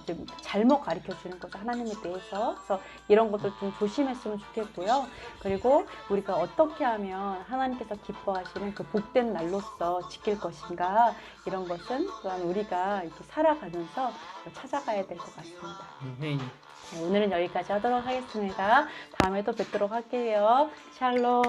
이제 잘못 가르쳐 주는 거죠. 하나님에 대해서. 그래서 이런 것들 좀 조심했으면 좋겠고요. 그리고 우리가 어떻게 하면 하나님께서 기뻐하시는 그 복된 날로서 지킬 것인가 이런 것은 또한 우리가 이렇게 살아가면서 찾아가야 될 것 같습니다. 네, 오늘은 여기까지 하도록 하겠습니다. 다음에 또 뵙도록 할게요. 샬롬.